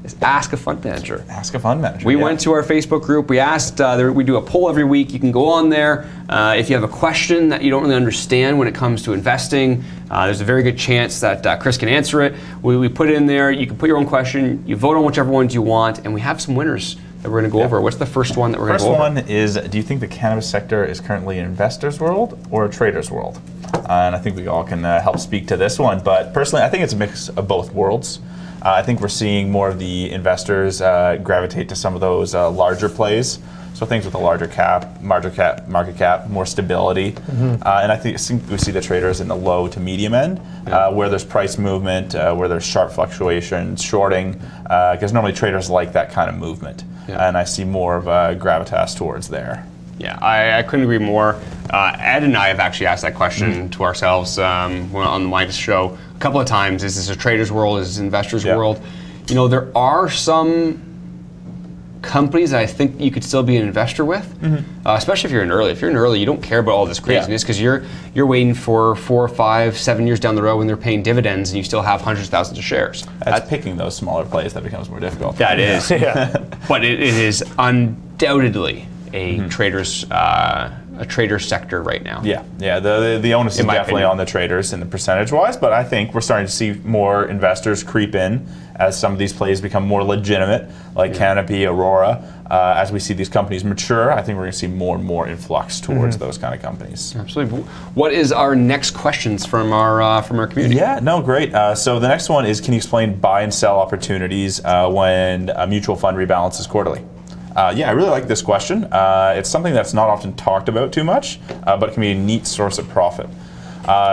is Ask a Fund Manager. Ask a Fund Manager. We went to our Facebook group. We asked, we do a poll every week. You can go on there. If you have a question that you don't really understand when it comes to investing, there's a very good chance that Chris can answer it. We put it in there. You can put your own question. You vote on whichever ones you want, and we have some winners that we're going to go over. What's the first one that we're going to go over? First one is, do you think the cannabis sector is currently an investor's world or a trader's world? And I think we all can help speak to this one. But personally, I think it's a mix of both worlds. I think we're seeing more of the investors gravitate to some of those larger plays. So things with a larger market cap, more stability. And I think we see the traders in the low to medium end, where there's price movement, where there's sharp fluctuations, shorting, because normally traders like that kind of movement. And I see more of a gravitas towards there. Yeah, I couldn't agree more. Ed and I have actually asked that question to ourselves on the Midas show a couple of times. Is this a trader's world? Is this an investor's world? You know, there are some companies that I think you could still be an investor with, especially if you're in early. If you're in early, you don't care about all this craziness, because you're waiting for 4, 5, 7 years down the road when they're paying dividends and you still have hundreds of thousands of shares. That's picking those smaller plays that becomes more difficult. That is. But it is undoubtedly a trader's sector right now. The onus is definitely on the traders in the percentage-wise, but I think we're starting to see more investors creep in as some of these plays become more legitimate, like Canopy, Aurora. As we see these companies mature, I think we're going to see more and more influx towards those kind of companies. Absolutely. What is our next questions from our community? Great. So the next one is, can you explain buy and sell opportunities when a mutual fund rebalances quarterly? Yeah, I really like this question. It's something that's not often talked about too much, but it can be a neat source of profit.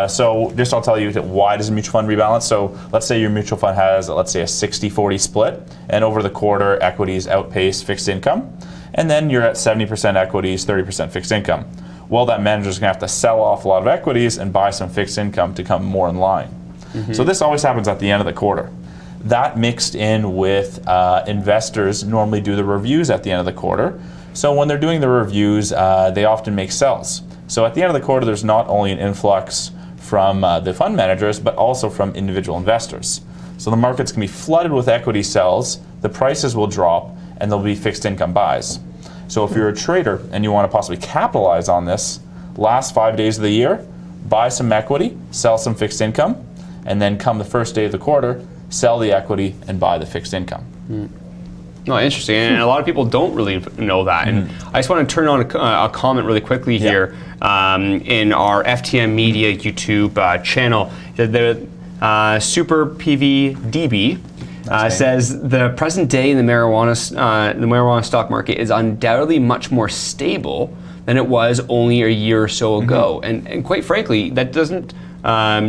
So just I'll tell you why does a mutual fund rebalance. So let's say your mutual fund has, let's say, a 60-40 split, and over the quarter, equities outpace fixed income, and then you're at 70% equities, 30% fixed income. Well, that manager's going to have to sell off a lot of equities and buy some fixed income to come more in line. So this always happens at the end of the quarter. That mixed in with investors normally do the reviews at the end of the quarter. So when they're doing the reviews, they often make sells. So at the end of the quarter, there's not only an influx from the fund managers, but also from individual investors. So the markets can be flooded with equity sells, the prices will drop, and there'll be fixed income buys. So if you're a trader and you want to possibly capitalize on this, last 5 days of the year, buy some equity, sell some fixed income, and then come the first day of the quarter, sell the equity and buy the fixed income. Oh, interesting. And a lot of people don't really know that. And I just want to turn on a comment really quickly here in our FTM Media YouTube channel. The Super PVDB says the present day in the marijuana stock market is undoubtedly much more stable than it was only a year or so ago. And quite frankly, that doesn't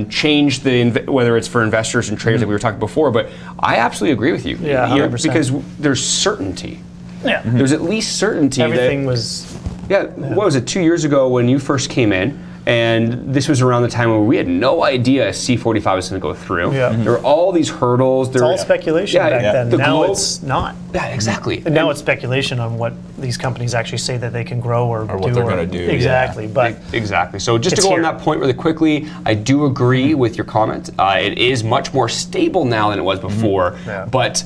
change whether it's for investors and traders that we were talking before, but I absolutely agree with you. Yeah, 100%. Because there's certainty. Yeah. There's at least certainty. Everything was... Yeah, what was it, 2 years ago when you first came in, and this was around the time where we had no idea C45 was going to go through. Yeah. There were all these hurdles. It's all speculation back then. Now it's not. Yeah, exactly. And now it's speculation on what these companies actually say that they can grow or do. What they're going to do. Exactly. Yeah. But exactly. So just to go on that point really quickly, I do agree with your comment. It is much more stable now than it was before. But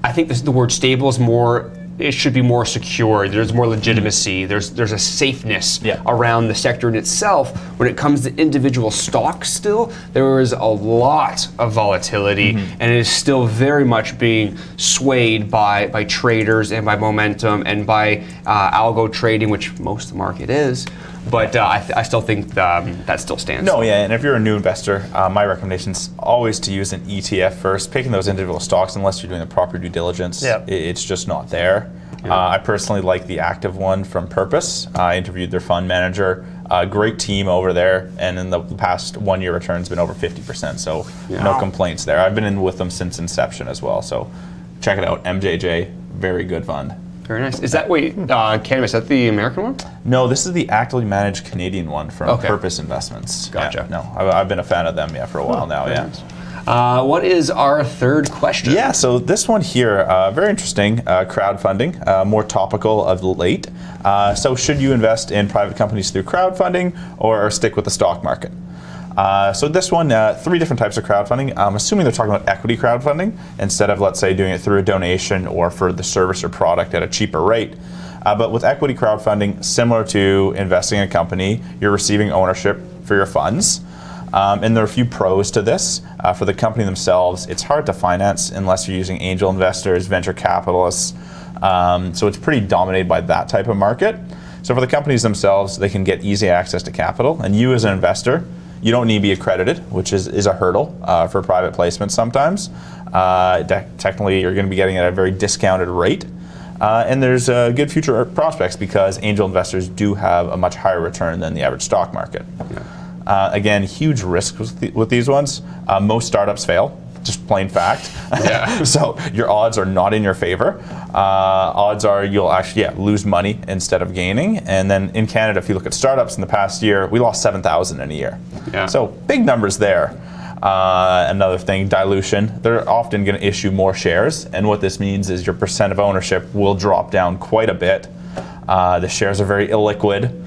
I think the word stable is more... It should be more secure. There's more legitimacy. There's a safeness around the sector in itself. When it comes to individual stocks still, there is a lot of volatility, and it is still very much being swayed by traders and by momentum and by algo trading, which most of the market is. But I still think that still stands. No, yeah, and if you're a new investor, my recommendation is always to use an ETF first. Picking those individual stocks, unless you're doing the proper due diligence, it's just not there. I personally like the active one from Purpose. I interviewed their fund manager. Great team over there, and in the past 1 year return's been over 50%, so no complaints there. I've been in with them since inception as well, so check it out. MJJ, very good fund. Very nice. Is that, cannabis, is that the American one? No, this is the actively managed Canadian one from Purpose Investments. Gotcha. Yeah, no, I've been a fan of them for a while now, Nice. What is our third question? Yeah, so this one here, very interesting, crowdfunding, more topical of late. So should you invest in private companies through crowdfunding or stick with the stock market? So this one, 3 different types of crowdfunding. I'm assuming they're talking about equity crowdfunding instead of, let's say, doing it through a donation or for the service or product at a cheaper rate. But with equity crowdfunding, similar to investing in a company, you're receiving ownership for your funds. And there are a few pros to this. For the company themselves, it's hard to finance unless you're using angel investors, venture capitalists. So it's pretty dominated by that type of market. So for the companies themselves, they can get easy access to capital. And you as an investor, you don't need to be accredited, which is a hurdle for private placements sometimes. Technically, you're going to be getting it at a very discounted rate. And there's good future prospects because angel investors do have a much higher return than the average stock market. Again, huge risk with these ones. Most startups fail, just plain fact. So your odds are not in your favor. Odds are you'll actually lose money instead of gaining. And then in Canada, if you look at startups in the past year, we lost 7,000 in a year. So big numbers there. Another thing, dilution. They're often going to issue more shares. And what this means is your percent of ownership will drop down quite a bit. The shares are very illiquid.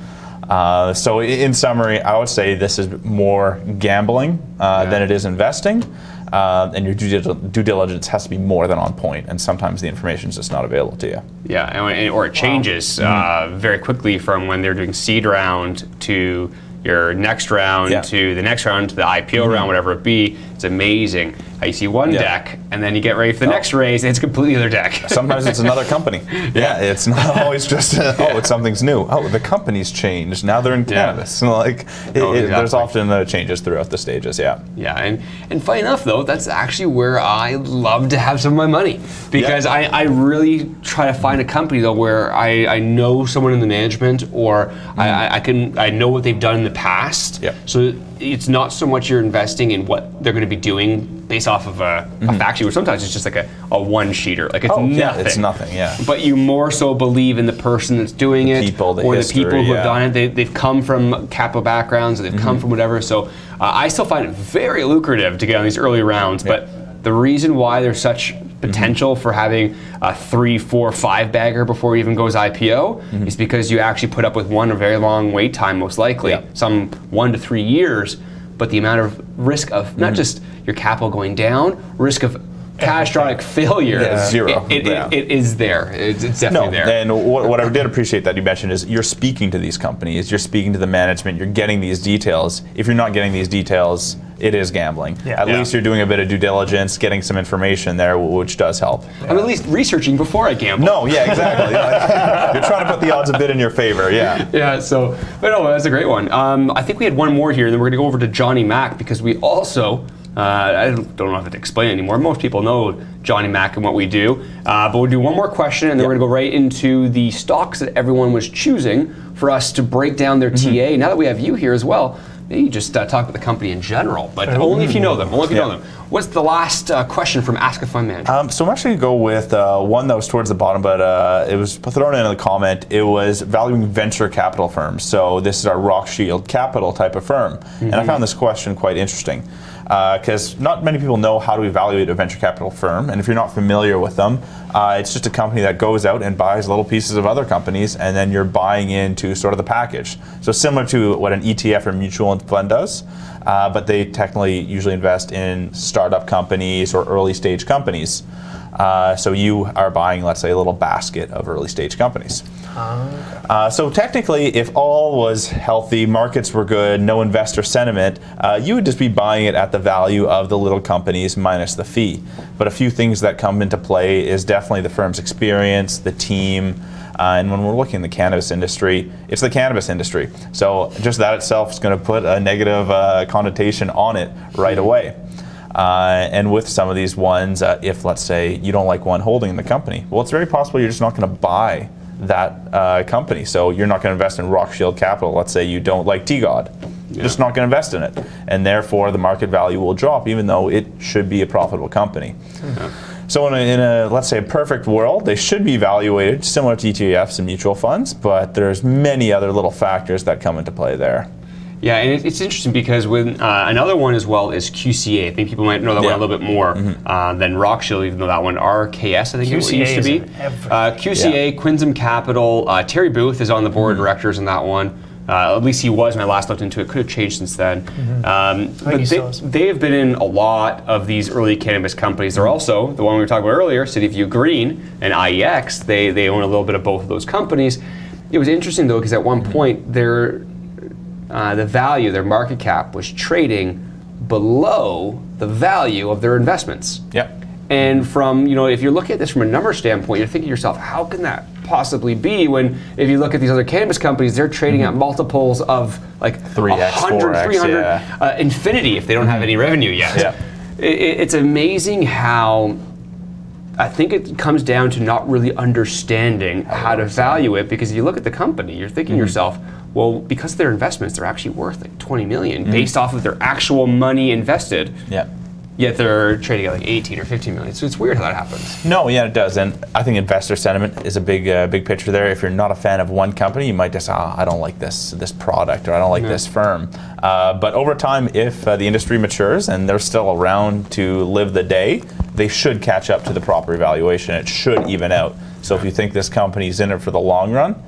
So in summary, I would say this is more gambling than it is investing. And your due diligence has to be more than on point, and sometimes the information is just not available to you. Yeah, or it changes very quickly from when they're doing seed round to your next round to the next round to the IPO round, whatever it be. It's amazing. You see one deck, and then you get ready for the next raise, and it's a completely other deck. Sometimes it's another company. Yeah, it's not always just, it's something's new. Oh, the company's changed. Now they're in cannabis. Like, there's often changes throughout the stages, Yeah, and funny enough, though, that's actually where I love to have some of my money. Because I really try to find a company, though, where I know someone in the management, or I know what they've done in the past. So it's not so much you're investing in what they're going to be doing based off of a fact sheet, or sometimes it's just like a one-sheeter. Like, it's nothing. It's nothing, But you more so believe in the person that's doing it, people, the or history, the people who have done it. They've come from capital backgrounds, or they've come from whatever. So I still find it very lucrative to get on these early rounds. But the reason why there's such potential for having a 3, 4, 5 bagger before it even goes IPO is because you actually put up with a very long wait time, most likely, some 1 to 3 years. But the amount of risk of not just your capital going down, risk of catastrophic failure, zero. It is there. It's definitely there. And what I did appreciate that you mentioned is you're speaking to these companies, you're speaking to the management, you're getting these details. If you're not getting these details, it is gambling. At least you're doing a bit of due diligence, getting some information there, which does help. I'm at least researching before I gamble. No, exactly. You're trying to put the odds a bit in your favor, So, but no, that's a great one. I think we had one more here, and then we're going to go over to Johnny Mac, because we also, I don't know if to explain anymore. Most people know Johnny Mac and what we do. But we'll do one more question, and then we're going to go right into the stocks that everyone was choosing for us to break down their TA. Now that we have you here as well, maybe just talk about the company in general, but only if you know them. What's the last question from Ask a Fund Manager? So I'm actually going to go with one that was towards the bottom, but it was thrown in a comment. It was valuing venture capital firms. So this is our Rock Shield Capital type of firm. And I found this question quite interesting, because not many people know how to evaluate a venture capital firm. And if you're not familiar with them, it's just a company that goes out and buys little pieces of other companies, and then you're buying into sort of the package. So similar to what an ETF or mutual fund does, but they technically usually invest in startup companies or early stage companies. So you are buying, let's say, a little basket of early stage companies. So technically, if all was healthy, markets were good, no investor sentiment, you would just be buying it at the value of the little companies minus the fee. But a few things that come into play is definitely the firm's experience, the team, and when we're looking in the cannabis industry, it's the cannabis industry. So just that itself is going to put a negative connotation on it right away. And with some of these ones, if let's say you don't like one holding in the company, well, it's very possible you're just not going to buy that company. So you're not going to invest in Rock Shield Capital. Let's say you don't like T-God. You're just not going to invest in it. And therefore, the market value will drop, even though it should be a profitable company. So in a, let's say, a perfect world, they should be evaluated similar to ETFs and mutual funds, but there's many other little factors that come into play there. Yeah, and it's interesting because with another one as well is QCA. I think people might know that one a little bit more than Rock Shield, even though that one, RKS, I think it used to be. QCA, Quinsam Capital, Terry Booth is on the board of directors on that one. At least he was when I last looked into it. Could have changed since then. But they have been in a lot of these early cannabis companies. They're also, the one we were talking about earlier, City View Green and IEX, they own a little bit of both of those companies. It was interesting though, because at one point the value, their market cap, was trading below the value of their investments. And from, if you're looking at this from a number standpoint, you're thinking to yourself, how can that possibly be when, if you look at these other cannabis companies, they're trading at multiples of like 3x, 100, 4x, 300, infinity if they don't have any revenue yet. It's amazing how, I think it comes down to not really understanding how to value it, because if you look at the company, you're thinking to yourself, well, because of their investments, they're actually worth like 20 million based off of their actual money invested. Yet they're trading at like 18 or 15 million. So it's weird how that happens. No, it does. And I think investor sentiment is a big picture there. If you're not a fan of one company, you might just, I don't like this product, or I don't like this firm. But over time, if the industry matures and they're still around to live the day, they should catch up to the proper evaluation. It should even out. So if you think this company's in it for the long run,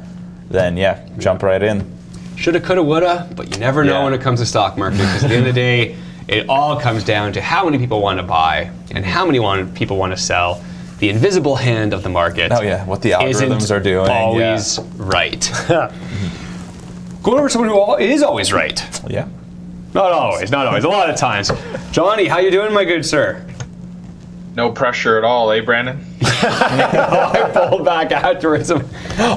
then jump right in. Shoulda, coulda, woulda, but you never know when it comes to stock market, because at the end of the day, it all comes down to how many people want to buy and how many people want to sell. The invisible hand of the market. What the algorithms are doing. Always right. Going over to someone who is always right. Not always. A lot of times. Johnny, how you doing, my good sir? No pressure at all, eh, Brandon? I pulled back afterwards.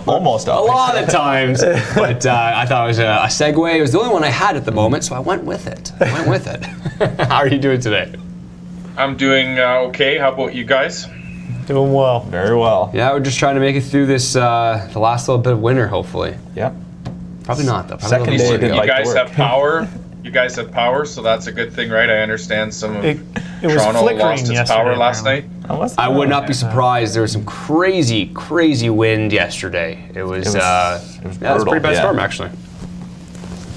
Almost A lot of times, but I thought it was a segue. It was the only one I had at the moment, so I went with it. How are you doing today? I'm doing okay. How about you guys? Doing well. Very well. Yeah, we're just trying to make it through this, the last little bit of winter, hopefully. Yep. Probably not, though. Probably Second a day little didn't more to go. like You guys to work. have power. You guys have power, so that's a good thing, right? I understand some of It was Toronto flickering lost its yesterday, power last night. apparently. I would not be surprised. There was some crazy, crazy wind yesterday. It was yeah, it was a brutal, pretty bad yeah. storm, actually.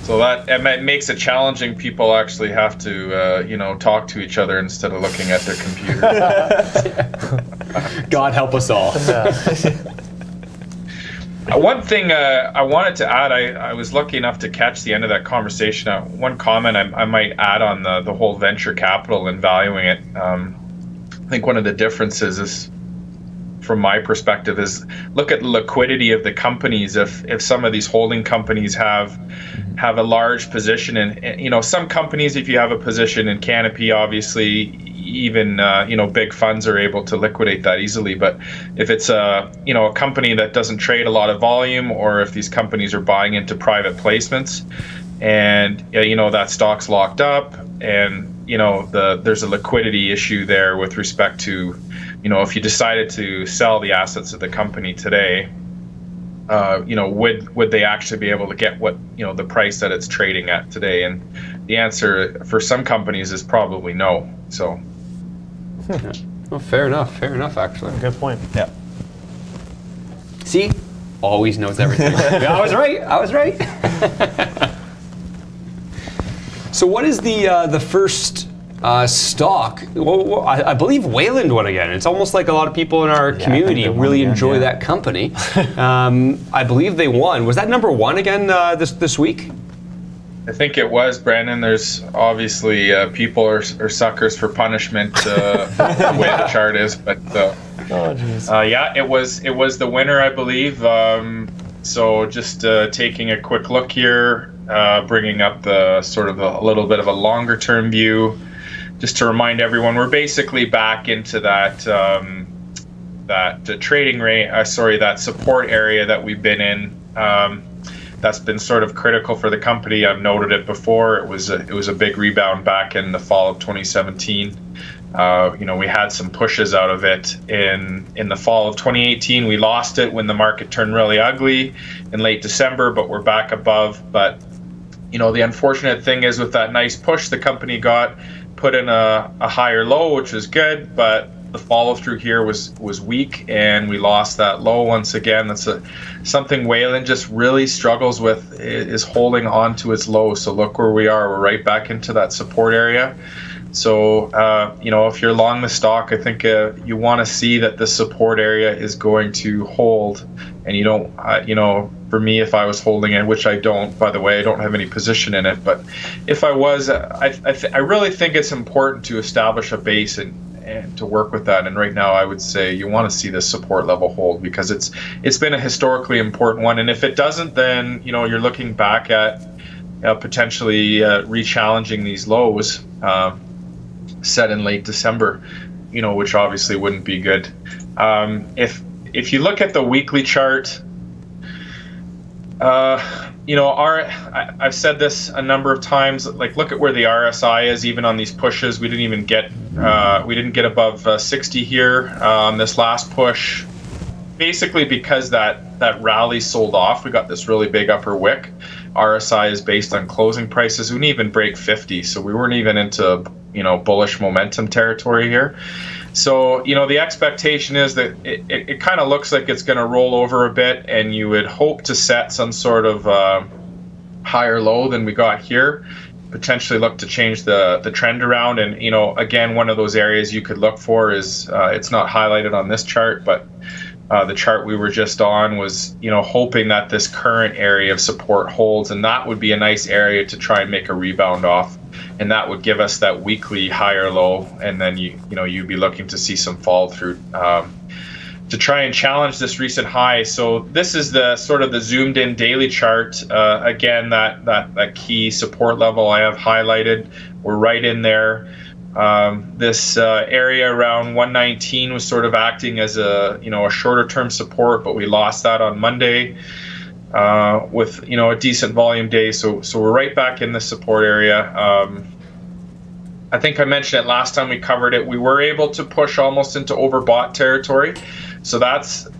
So that it makes it challenging. People actually have to, talk to each other instead of looking at their computer. God help us all. One thing I wanted to add, I was lucky enough to catch the end of that conversation. One comment I might add on the whole venture capital and valuing it. I think one of the differences is, from my perspective, is look at the liquidity of the companies. If some of these holding companies have a large position in, some companies, if you have a position in Canopy, obviously, even big funds are able to liquidate that easily. But if it's a company that doesn't trade a lot of volume, or if these companies are buying into private placements, and that stock's locked up, and there's a liquidity issue there with respect to, if you decided to sell the assets of the company today, would they actually be able to get what the price that it's trading at today? And the answer for some companies is probably no. So. Well, fair enough, actually. Good point. Yeah. See? Always knows everything. I was right. So what is the first stock? Well, I believe Wayland won again. It's almost like a lot of people in our community really enjoy that company. I believe they won. Was that number one again this week? I think it was, Brandon. There's obviously people are suckers for punishment, the way the chart is. But yeah, it was the winner, I believe. So just taking a quick look here, bringing up the sort of a little bit of a longer term view, just to remind everyone, we're basically back into that trading rate. That support area that we've been in. That's been sort of critical for the company. I've noted it before. It was a big rebound back in the fall of 2017. We had some pushes out of it in the fall of 2018. We lost it when the market turned really ugly in late December, but we're back above. But the unfortunate thing is, with that nice push the company got, put in a higher low, which was good, but the follow through here was weak, and we lost that low once again. That's something Wayland just really struggles with, is holding on to its low. So look where we are. We're right back into that support area. So if you're long the stock, I think you want to see that the support area is going to hold, and you don't for me, if I was holding it, which I don't, by the way, I don't have any position in it, but if I was, I really think it's important to establish a base and to work with that. And right now, I would say you want to see this support level hold, because it's been a historically important one. And if it doesn't, then you're looking back at potentially re-challenging these lows set in late December, which obviously wouldn't be good. If you look at the weekly chart, I've said this a number of times. Like, look at where the RSI is. Even on these pushes, we didn't get above 60 here on this last push. Basically, because that rally sold off, we got this really big upper wick. RSI is based on closing prices. We didn't even break 50, so we weren't even into bullish momentum territory here. So the expectation is that it kind of looks like it's going to roll over a bit, and you would hope to set some sort of higher low than we got here. Potentially look to change the trend around, and again, one of those areas you could look for is it's not highlighted on this chart, but the chart we were just on was hoping that this current area of support holds, and that would be a nice area to try and make a rebound off, and that would give us that weekly higher low, and then you'd be looking to see some fall through to try and challenge this recent high. So this is the sort of the zoomed in daily chart. Again, that key support level I have highlighted, we're right in there. This area around 119 was sort of acting as a shorter term support, but we lost that on Monday with a decent volume day. So we're right back in the support area. I think I mentioned it last time we covered it. We were able to push almost into overbought territory. So that's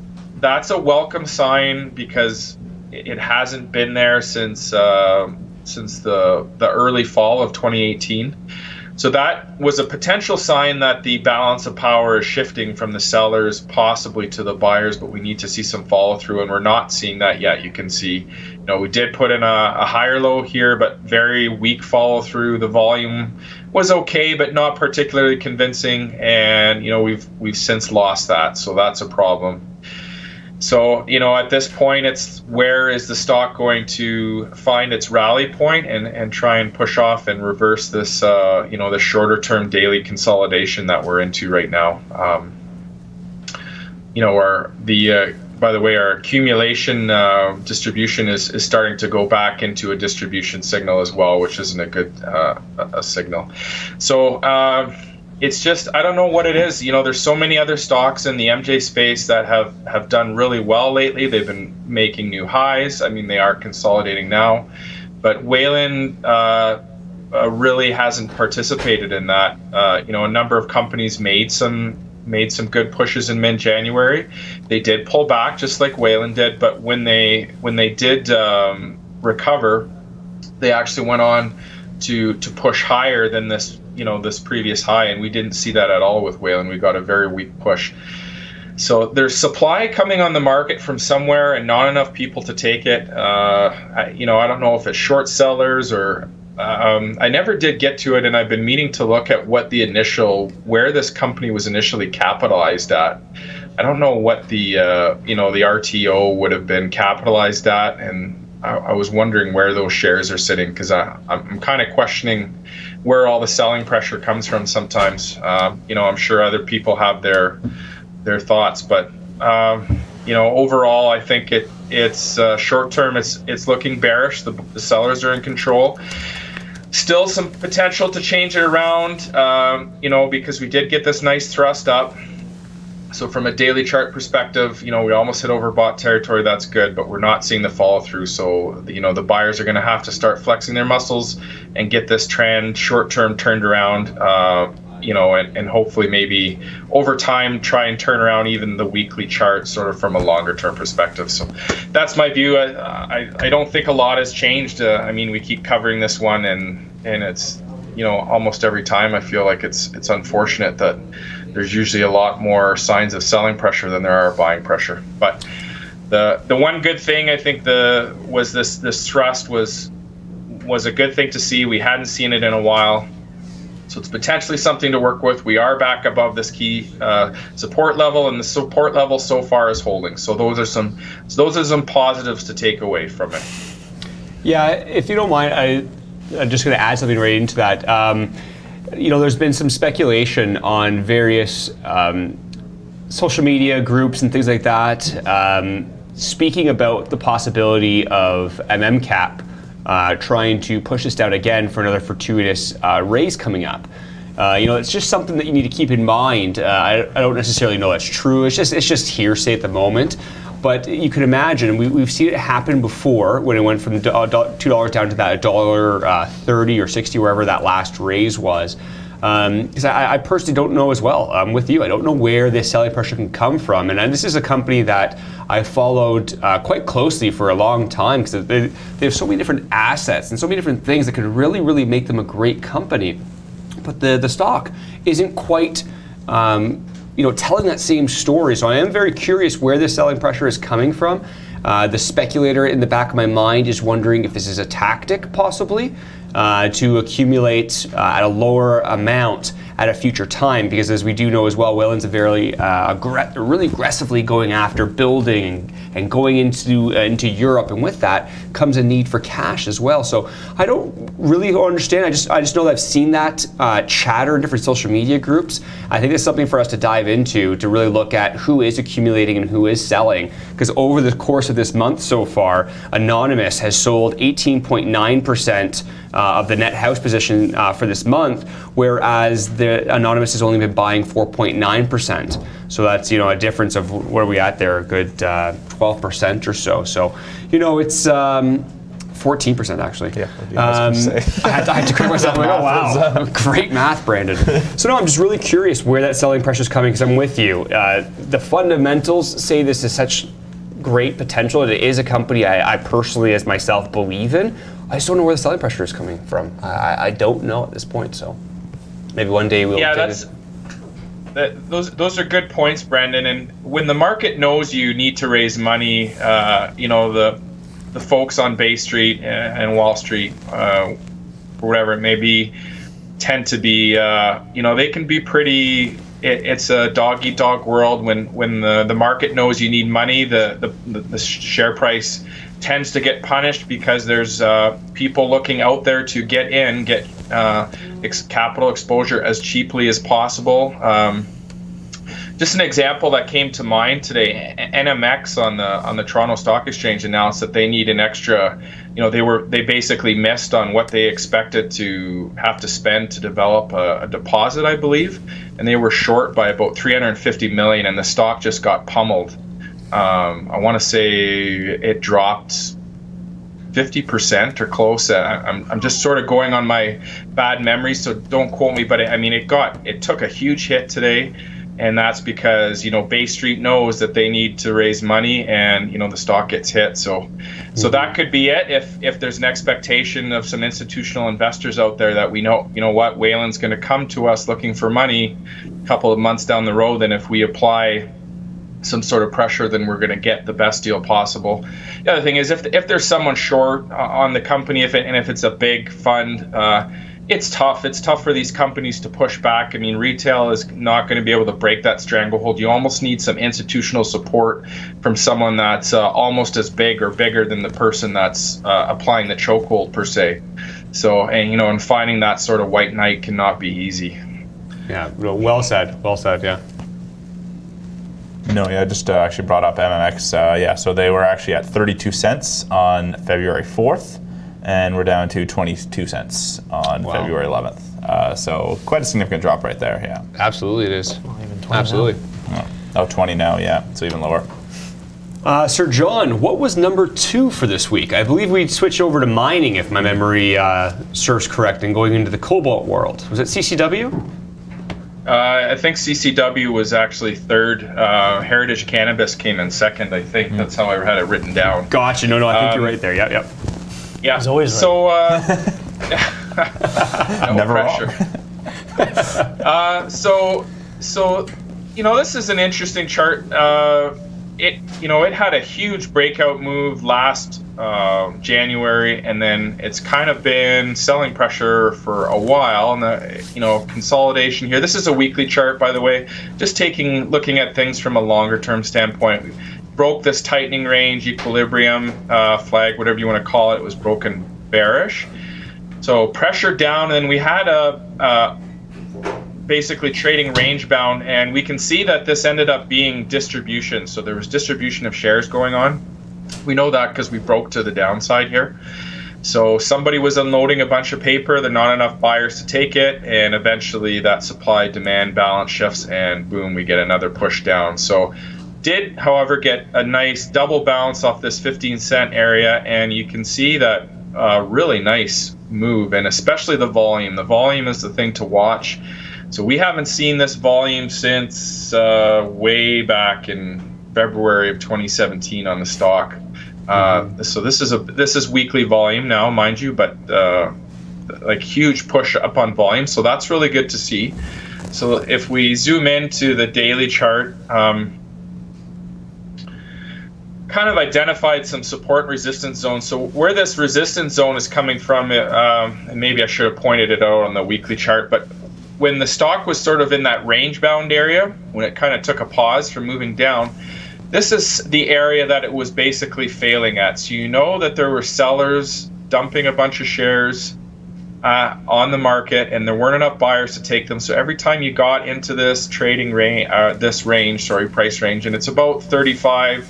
a welcome sign, because it hasn't been there since the early fall of 2018. So that was a potential sign that the balance of power is shifting from the sellers possibly to the buyers, but we need to see some follow through, and we're not seeing that yet. You can see, we did put in a higher low here, but very weak follow through. The volume was okay, but not particularly convincing, and we've since lost that, so that's a problem. So, at this point, it's where is the stock going to find its rally point and try and push off and reverse this, the shorter term daily consolidation that we're into right now. By the way, our accumulation distribution is starting to go back into a distribution signal as well, which isn't a good a signal. So, it's just, I don't know what it is. There's so many other stocks in the MJ space that have done really well lately. They've been making new highs. I mean, they are consolidating now, but Wayland really hasn't participated in that. A number of companies made some good pushes in mid-January. They did pull back just like Wayland did, but when they did recover, they actually went on to push higher than this previous high, and we didn't see that at all with Wayland. We got a very weak push. So there's supply coming on the market from somewhere and not enough people to take it. I don't know if it's short sellers or I never did get to it, and I've been meaning to look at where this company was initially capitalized at. I don't know what the RTO would have been capitalized at, and I was wondering where those shares are sitting, because I'm kind of questioning where all the selling pressure comes from sometimes. I'm sure other people have their thoughts, but overall, I think it's short term. It's looking bearish. The sellers are in control. Still some potential to change it around, because we did get this nice thrust up. So from a daily chart perspective, we almost hit overbought territory. That's good, but we're not seeing the follow through. So, the buyers are going to have to start flexing their muscles and get this trend short term turned around, and hopefully maybe over time try and turn around even the weekly chart sort of from a longer term perspective. So that's my view. I don't think a lot has changed. We keep covering this one, and it's, almost every time I feel like it's unfortunate that there's usually a lot more signs of selling pressure than there are buying pressure. But the one good thing I think this thrust was a good thing to see. We hadn't seen it in a while, so it's potentially something to work with. We are back above this key support level, and the support level so far is holding. So those are some positives to take away from it. Yeah, if you don't mind, I'm just going to add something right into that. There's been some speculation on various social media groups and things like that, speaking about the possibility of MMCap trying to push this down again for another fortuitous raise coming up. It's just something that you need to keep in mind. I don't necessarily know that's true. It's just hearsay at the moment. But you can imagine, we've seen it happen before when it went from $2 down to that $1.30 or 60, wherever that last raise was. Because I personally don't know as well. I'm with you. I don't know where this selling pressure can come from. And this is a company that I followed quite closely for a long time, because they have so many different assets and so many different things that could really, really make them a great company. But the stock isn't quite telling that same story. So I am very curious where this selling pressure is coming from. The speculator in the back of my mind is wondering if this is a tactic, possibly, to accumulate at a lower amount at a future time, because as we do know as well, Wayland's a very really aggressively going after building and going into Europe, and with that comes a need for cash as well. So I don't really understand. I just know that I've seen that chatter in different social media groups. I think it's something for us to dive into, to really look at who is accumulating and who is selling, because over the course of this month so far, Anonymous has sold 18.9% of the net house position for this month, whereas the anonymous has only been buying 4.9%. So that's, you know, a difference of where we at there, a good 12% or so. So, you know, it's 14% actually. Yeah, I had to correct myself. I'm like, oh wow, great math, Brandon. So no, I'm just really curious where that selling pressure is coming, because I'm with you. The fundamentals say this is such great potential. It is a company I personally, as myself, believe in. I just don't know where the selling pressure is coming from. I don't know at this point. So maybe one day we'll. Yeah, those are good points, Brandon. And when the market knows you need to raise money, you know, the folks on Bay Street and Wall Street, or whatever it may be, tend to be, you know, they can be pretty. It's a dog-eat-dog world. When the market knows you need money, the share price tends to get punished because there's people looking out there to get capital exposure as cheaply as possible. Just an example that came to mind today, NMX on the Toronto Stock Exchange announced that they need an extra, you know, they basically missed on what they expected to have to spend to develop a deposit, I believe, and they were short by about 350 million, and the stock just got pummeled. I want to say it dropped 50% or close. I'm just sort of going on my bad memory, so don't quote me, but I mean, it took a huge hit today. And that's because, you know, Bay Street knows that they need to raise money, and, you know, the stock gets hit. So that could be it. If there's an expectation of some institutional investors out there that we know, you know what, Wayland's going to come to us looking for money a couple of months down the road, and if we apply some sort of pressure, then we're going to get the best deal possible. The other thing is, if there's someone short on the company, if it's a big fund, it's tough. It's tough for these companies to push back. I mean, retail is not going to be able to break that stranglehold. You almost need some institutional support from someone that's almost as big or bigger than the person that's applying the chokehold per se. So, and you know, and finding that sort of white knight cannot be easy. Yeah, well said. Well said. Yeah. No, yeah, I just actually brought up MMX. Yeah, so they were actually at 32 cents on February 4th. And we're down to 22 cents on February 11th. So quite a significant drop right there, yeah. Absolutely it is. Well, even 20 Absolutely. Oh, 20 now, yeah, so even lower. Sir John, what was number 2 for this week? I believe we switched over to mining, if my memory serves correct, and going into the cobalt world. Was it CCW? I think CCW was actually third. Heritage Cannabis came in second, I think. That's how I had it written down. Gotcha. No, I think you're right there. Yep. Yeah. He's always right. So, never pressure. So, you know, this is an interesting chart. It had a huge breakout move last January, and then it's kind of been selling pressure for a while. And consolidation here. This is a weekly chart, by the way. Just looking at things from a longer term standpoint. Broke this tightening range, equilibrium flag, whatever you want to call it. It was broken bearish. So pressure down, and then we had a basically trading range bound, and we can see that this ended up being distribution. So there was distribution of shares going on. We know that because we broke to the downside here. So somebody was unloading a bunch of paper, there are not enough buyers to take it, and eventually that supply-demand balance shifts, and boom, we get another push down. So did, however, get a nice double bounce off this 15-cent area, and you can see that really nice move, and especially the volume. The volume is the thing to watch. So we haven't seen this volume since way back in February of 2017 on the stock. So this is weekly volume now, mind you, but like huge push up on volume. So that's really good to see. So if we zoom into the daily chart, kind of identified some support and resistance zones. So where this resistance zone is coming from, and maybe I should have pointed it out on the weekly chart, but when the stock was sort of in that range bound area, when it kind of took a pause from moving down, this is the area that it was basically failing at. So you know that there were sellers dumping a bunch of shares on the market, and there weren't enough buyers to take them. So every time you got into this trading range, price range, and it's about 35,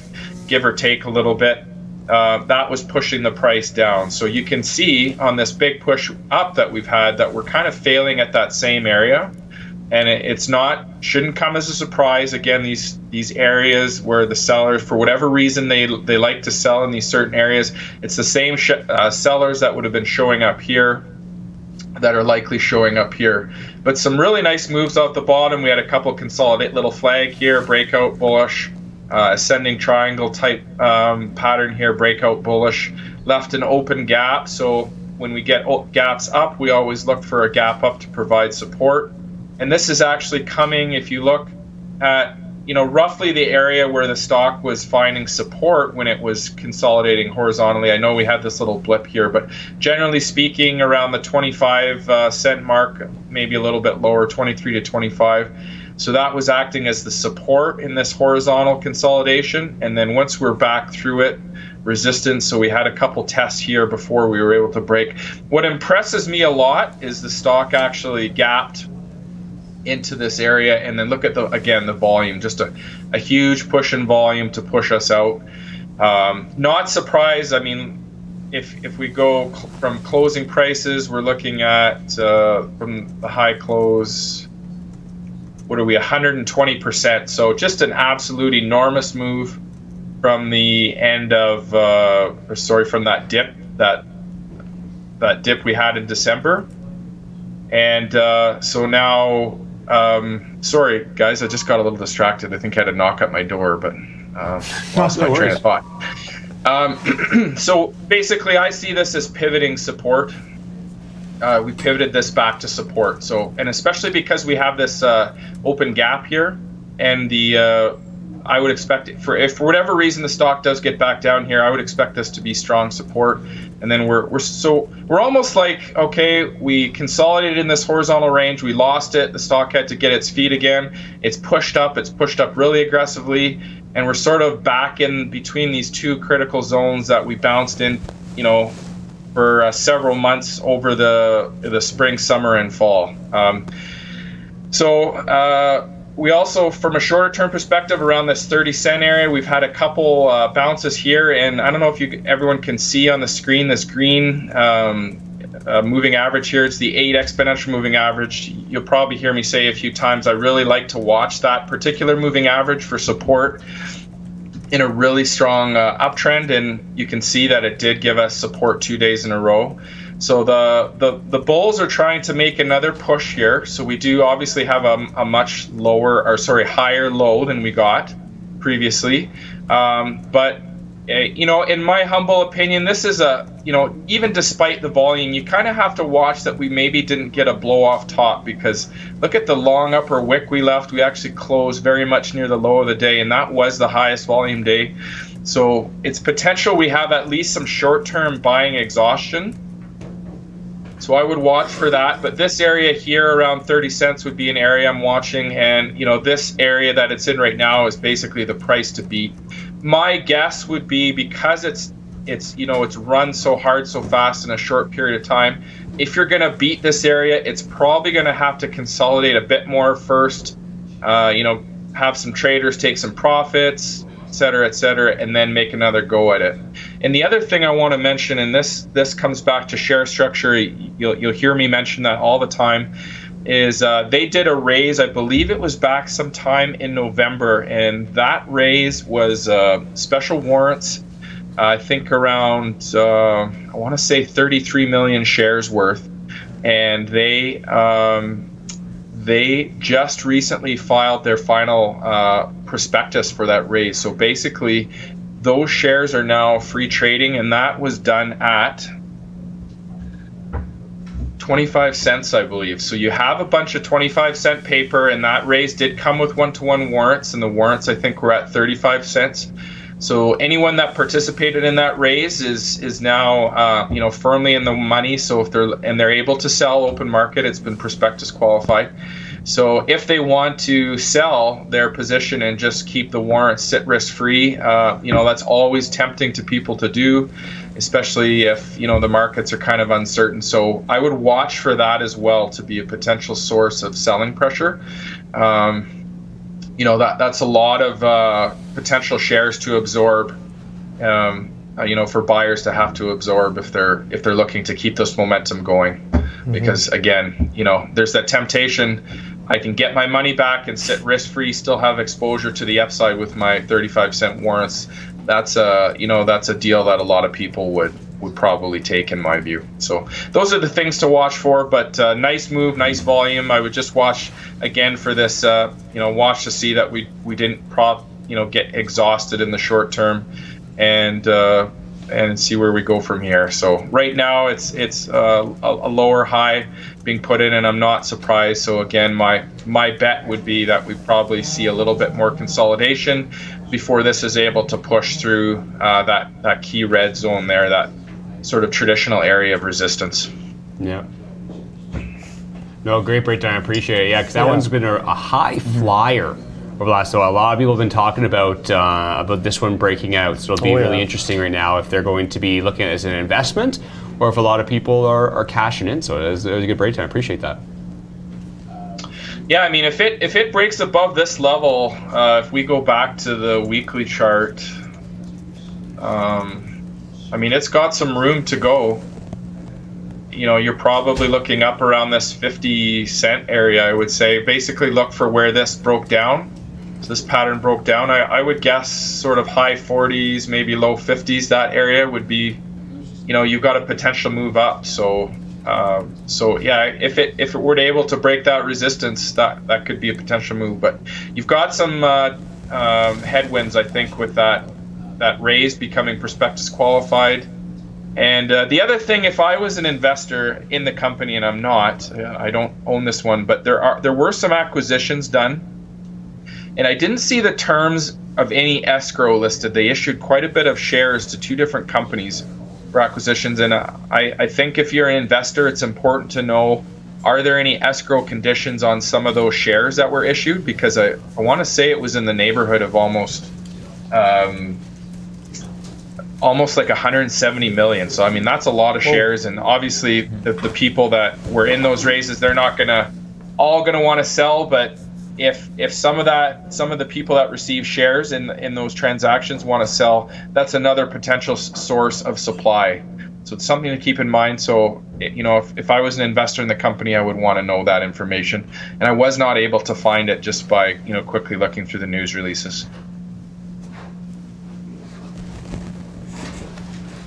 give or take a little bit. that was pushing the price down. So you can see on this big push up that we've had that we're kind of failing at that same area. And it's not, shouldn't come as a surprise. Again, these areas where the sellers, for whatever reason, they like to sell in these certain areas, it's the same sellers that would have been showing up here that are likely showing up here. But some really nice moves out the bottom. We had a couple consolidate, little flag here, breakout bullish, ascending triangle type pattern here, breakout bullish, left an open gap. So when we get gaps up, we always look for a gap up to provide support. And this is actually coming, if you look at, roughly the area where the stock was finding support when it was consolidating horizontally. I know we had this little blip here, but generally speaking, around the 25 cent mark, maybe a little bit lower, 23 to 25. So that was acting as the support in this horizontal consolidation. And then once we're back through it, resistance. So we had a couple tests here before we were able to break. What impresses me a lot is the stock actually gapped into this area, and then look at the volume, just a huge push in volume to push us out. Not surprised. I mean, if we go from closing prices, we're looking at from the high close, what are we, 120%. So just an absolute enormous move from the end of from that dip, that dip we had in December. And so now, sorry guys, I just got a little distracted. I think I had a knock at my door, but lost my train of thought. So basically I see this as pivoting support. We pivoted this back to support. So, and especially because we have this open gap here, and I would expect it if for whatever reason the stock does get back down here, I would expect this to be strong support. And then we're almost like, okay, we consolidated in this horizontal range, we lost it, the stock had to get its feet again, it's pushed up really aggressively, and we're sort of back in between these two critical zones that we bounced in, for several months over the spring, summer, and fall. We also, from a shorter term perspective, around this 30-cent area, we've had a couple bounces here, and I don't know if everyone can see on the screen this green moving average here. It's the 8 exponential moving average. You'll probably hear me say a few times, I really like to watch that particular moving average for support in a really strong uptrend, and you can see that it did give us support 2 days in a row. So the bulls are trying to make another push here. So we do obviously have a much higher low than we got previously. But in my humble opinion, this is even despite the volume, you kind of have to watch that we maybe didn't get a blow off top, because look at the long upper wick we left. We actually closed very much near the low of the day, and that was the highest volume day. So it's potential we have at least some short-term buying exhaustion. So I would watch for that, but this area here around 30 cents would be an area I'm watching, and this area that it's in right now is basically the price to beat. My guess would be, because it's run so hard so fast in a short period of time, if you're going to beat this area, it's probably going to have to consolidate a bit more first, have some traders take some profits, et cetera, and then make another go at it. And the other thing I want to mention, and this comes back to share structure, you'll hear me mention that all the time, is they did a raise, I believe it was back sometime in November, and that raise was special warrants, I think around, I want to say 33 million shares worth, and they just recently filed their final prospectus for that raise. So basically, those shares are now free trading, and that was done at 25 cents, I believe. So you have a bunch of 25-cent paper, and that raise did come with one-to-one warrants, and the warrants I think were at 35 cents. So anyone that participated in that raise is now firmly in the money. So if they're able to sell open market, it's been prospectus qualified. So if they want to sell their position and just keep the warrants sit risk free, that's always tempting to people to do, especially if the markets are kind of uncertain. So I would watch for that as well to be a potential source of selling pressure. That's a lot of potential shares to absorb. for buyers to have to absorb if they're looking to keep this momentum going. Because again, there's that temptation. I can get my money back and sit risk-free, still have exposure to the upside with my 35-cent warrants. That's a deal that a lot of people would probably take, in my view. So those are the things to watch for. But nice move, nice volume. I would just watch again for this. Watch to see that we didn't get exhausted in the short term, and see where we go from here. So right now it's a lower high being put in, and I'm not surprised. So again, my bet would be that we probably see a little bit more consolidation before this is able to push through that key red zone there, that sort of traditional area of resistance. Yeah. No, great breakdown. I appreciate it. Yeah, because that one's been a high flyer over the last. So a lot of people have been talking about this one breaking out. So it'll be really interesting right now if they're going to be looking at it as an investment, or if a lot of people are cashing in. So it was a good breakdown. I appreciate that. Yeah, I mean, if it breaks above this level, if we go back to the weekly chart, I mean, it's got some room to go. You're probably looking up around this 50-cent area, I would say. Basically, look for where this broke down. So this pattern broke down. I would guess sort of high 40s, maybe low 50s. That area would be, you've got a potential move up. So yeah, if it were to able to break that resistance, that could be a potential move. But you've got some headwinds, I think, with that raise becoming prospectus qualified. And the other thing, if I was an investor in the company, and I'm not, I don't own this one, but there were some acquisitions done, and I didn't see the terms of any escrow listed. They issued quite a bit of shares to two different companies for acquisitions, and I think if you're an investor, it's important to know, are there any escrow conditions on some of those shares that were issued? Because I want to say it was in the neighborhood of almost like 170 million. So I mean, that's a lot of shares, and obviously the people that were in those raises, they're not all gonna want to sell. But if some of the people that receive shares in those transactions want to sell, that's another potential source of supply. So it's something to keep in mind. So if I was an investor in the company, I would want to know that information, and I was not able to find it just by quickly looking through the news releases.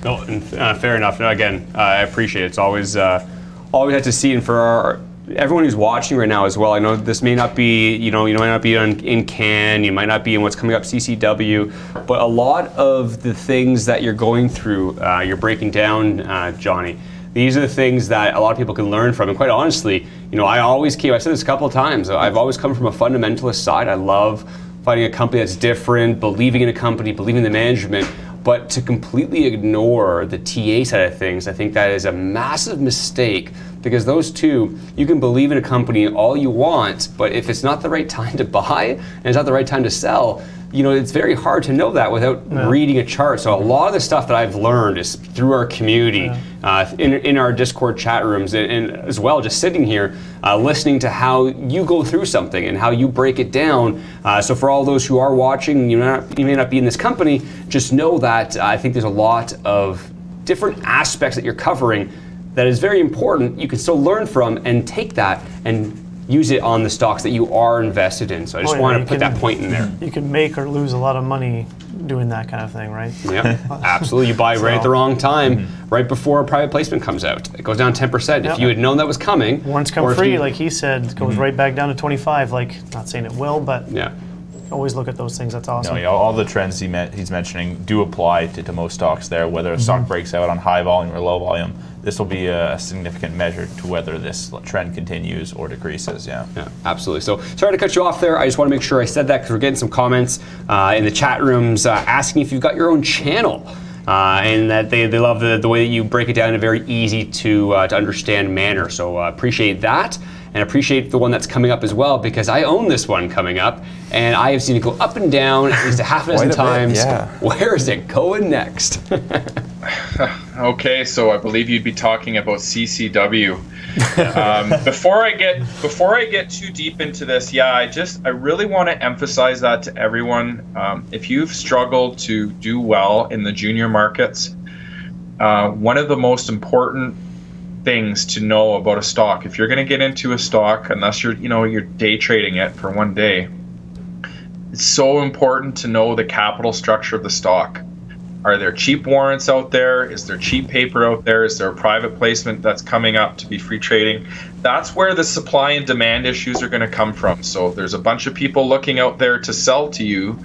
No, fair enough. No, again, I appreciate it. It's always all we have to see, and for everyone who's watching right now as well. I know this may not be, you might not be in CAN, you might not be in what's coming up CCW, but a lot of the things that you're going through, you're breaking down, Johnny. These are the things that a lot of people can learn from, and quite honestly, I've said this a couple of times. I've always come from a fundamentalist side. I love finding a company that's different, believing in a company, believing in the management. But to completely ignore the TA side of things, I think that is a massive mistake, because those two, you can believe in a company all you want, but if it's not the right time to buy and it's not the right time to sell, it's very hard to know that without reading a chart. So a lot of the stuff that I've learned is through our community, in our Discord chat rooms, and as well just sitting here, listening to how you go through something and how you break it down. So for all those who are watching, you may not be in this company, just know that I think there's a lot of different aspects that you're covering that is very important. You can still learn from and take that and use it on the stocks that you are invested in. So I just want to put that point in there. You can make or lose a lot of money doing that kind of thing, right? Yeah, absolutely. You buy right at the wrong time, right before a private placement comes out. It goes down 10%. If you had known that was coming. Warrants come free, like he said, it goes right back down to 25. Like, not saying it will, but always look at those things. That's awesome. No, all the trends he's mentioning do apply to most stocks there, whether a stock breaks out on high volume or low volume. This will be a significant measure to whether this trend continues or decreases. Yeah, absolutely. So sorry to cut you off there. I just want to make sure I said that, because we're getting some comments in the chat rooms asking if you've got your own channel, and that they love the way that you break it down in a very easy to understand manner. So appreciate that, and appreciate the one that's coming up as well, because I own this one coming up, and I have seen it go up and down at least a half a dozen times. Where is it going next? Okay, so I believe you'd be talking about CCW. Before I get too deep into this, yeah, I really want to emphasize that to everyone. If you've struggled to do well in the junior markets, one of the most important things to know about a stock, if you're going to get into a stock, unless you're day trading it for one day, it's so important to know the capital structure of the stock. Are there cheap warrants out there? Is there cheap paper out there? Is there a private placement that's coming up to be free trading? That's where the supply and demand issues are going to come from. So there's a bunch of people looking out there to sell to you,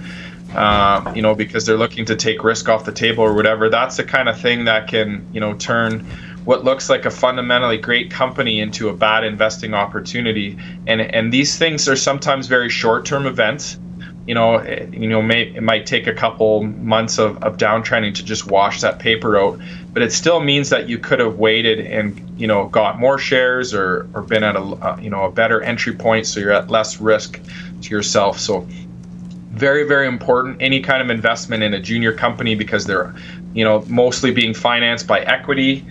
because they're looking to take risk off the table or whatever. That's the kind of thing that can, turn what looks like a fundamentally great company into a bad investing opportunity. And these things are sometimes very short-term events. It might take a couple months of downtrending to just wash that paper out, but it still means that you could have waited and got more shares or been at a better entry point, so you're at less risk to yourself. So very, very important, any kind of investment in a junior company, because they're mostly being financed by equity.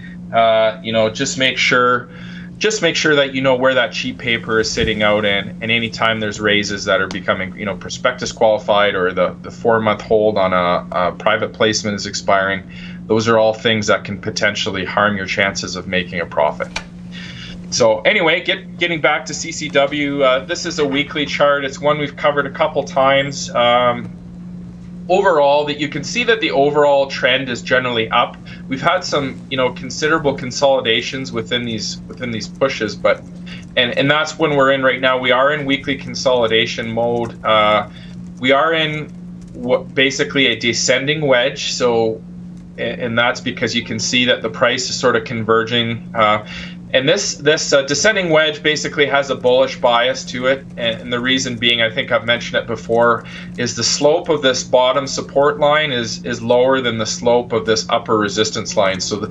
Just make sure that you know where that cheap paper is sitting out, and anytime there's raises that are becoming prospectus qualified, or the 4-month hold on a private placement is expiring, those are all things that can potentially harm your chances of making a profit. So anyway, getting back to CCW, this is a weekly chart. It's one we've covered a couple times. Overall, that you can see that the overall trend is generally up. We've had some, considerable consolidations within these pushes, but and that's when we're in right now. We are in weekly consolidation mode. We are in basically a descending wedge. So, and that's because you can see that the price is sort of converging. And this descending wedge basically has a bullish bias to it, and the reason being, I think I've mentioned it before, is the slope of this bottom support line is lower than the slope of this upper resistance line. So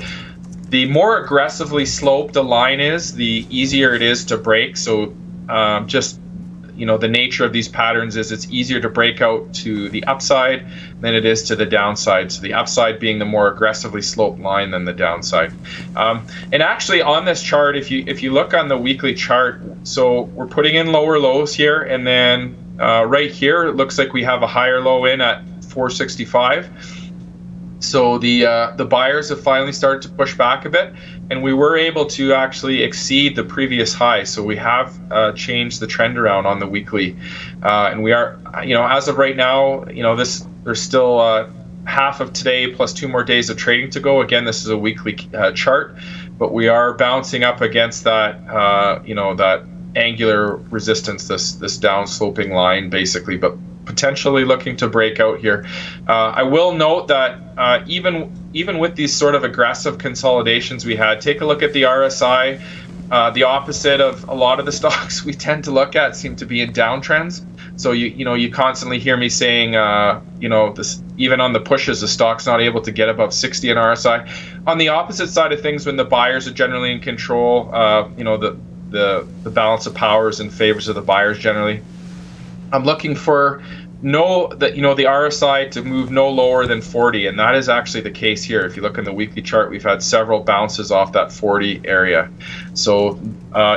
the more aggressively sloped a line is, the easier it is to break. So the nature of these patterns is it's easier to break out to the upside than it is to the downside. So the upside being the more aggressively sloped line than the downside. And actually on this chart, if you look on the weekly chart, so we're putting in lower lows here, and then right here it looks like we have a higher low in at 465. So the buyers have finally started to push back a bit, and we were able to actually exceed the previous high. So we have changed the trend around on the weekly, and we are, as of right now, there's still half of today plus 2 more days of trading to go. Again, this is a weekly chart, but we are bouncing up against that, that angular resistance, this down sloping line basically, but potentially looking to break out here. I will note that even with these sort of aggressive consolidations we had, take a look at the RSI. The opposite of a lot of the stocks we tend to look at seem to be in downtrends. So you constantly hear me saying, this, even on the pushes, the stock's not able to get above 60 in RSI. On the opposite side of things, when the buyers are generally in control, the balance of power is in favors of the buyers generally. I'm looking for the RSI to move no lower than 40, and that is actually the case here. If you look in the weekly chart, we've had several bounces off that 40 area. So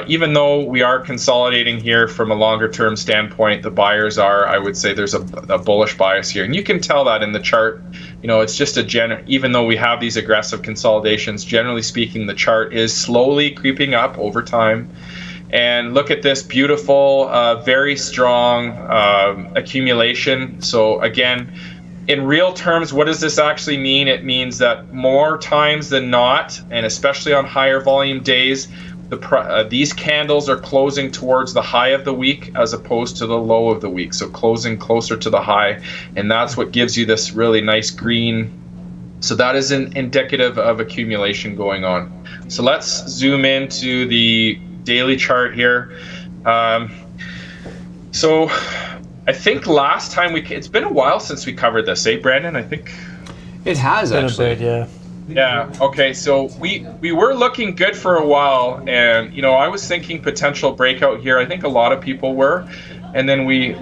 even though we are consolidating here from a longer term standpoint, the buyers are, I would say there's a bullish bias here, and you can tell that in the chart. It's just even though we have these aggressive consolidations, generally speaking, the chart is slowly creeping up over time. And look at this beautiful, very strong accumulation. So again, in real terms, what does this actually mean? It means that more times than not, and especially on higher volume days, these candles are closing towards the high of the week as opposed to the low of the week. So closing closer to the high, and that's what gives you this really nice green. So that is indicative of accumulation going on. So let's zoom into the daily chart here. So I think last time it's been a while since we covered this, Brandon? I think it has actually. Bit, yeah. Yeah. Okay. So we were looking good for a while, and I was thinking potential breakout here. I think a lot of people were, and then we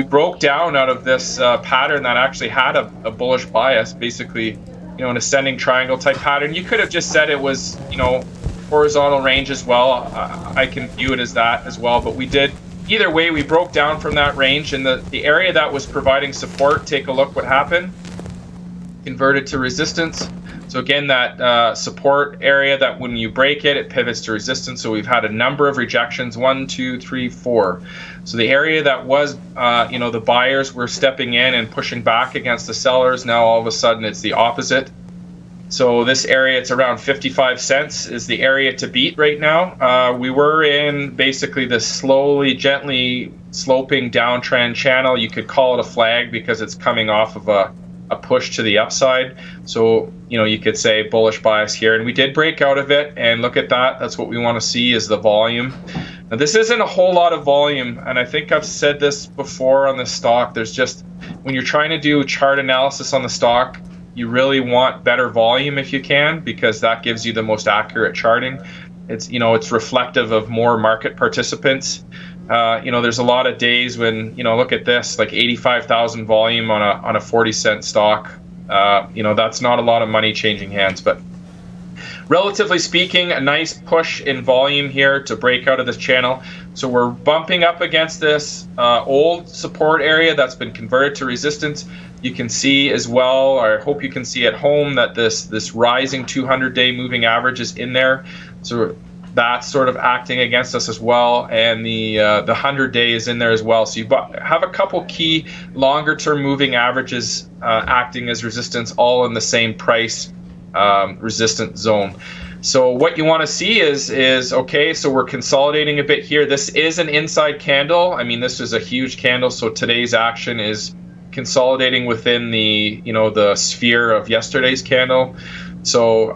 broke down out of this pattern that actually had a bullish bias. Basically, you know, an ascending triangle type pattern. You could have just said it was, you know, horizontal range as well. I can view it as that as well, but we did. Either way, we broke down from that range, and the area that was providing support, take a look what happened, converted to resistance. So again, that support area, that when you break it, it pivots to resistance. So we've had a number of rejections, 1, 2, 3, 4. So the area that was, you know, the buyers were stepping in and pushing back against the sellers, now all of a sudden it's the opposite. So this area, it's around 55 cents is the area to beat right now. We were in basically the slowly, gently sloping downtrend channel. You could call it a flag because it's coming off of a push to the upside. So, you know, you could say bullish bias here, and we did break out of it, and look at that. That's what we want to see, is the volume. Now, this isn't a whole lot of volume, and I think I've said this before on the stock. There's just, when you're trying to do chart analysis on the stock, you really want better volume if you can, because that gives you the most accurate charting. It's, you know, it's reflective of more market participants. You know, there's a lot of days when, you know, look at this, like 85,000 volume on a 40-cent stock. You know, that's not a lot of money changing hands, but relatively speaking, a nice push in volume here to break out of this channel. So we're bumping up against this old support area that's been converted to resistance. You can see as well, or I hope you can see at home, that this rising 200-day moving average is in there. So that's sort of acting against us as well, and the 100-day is in there as well. So you have a couple key longer-term moving averages acting as resistance, all in the same price resistance zone. So what you want to see is okay, so we're consolidating a bit here. This is an inside candle. I mean, this is a huge candle, so today's action is consolidating within the, you know, the sphere of yesterday's candle. So,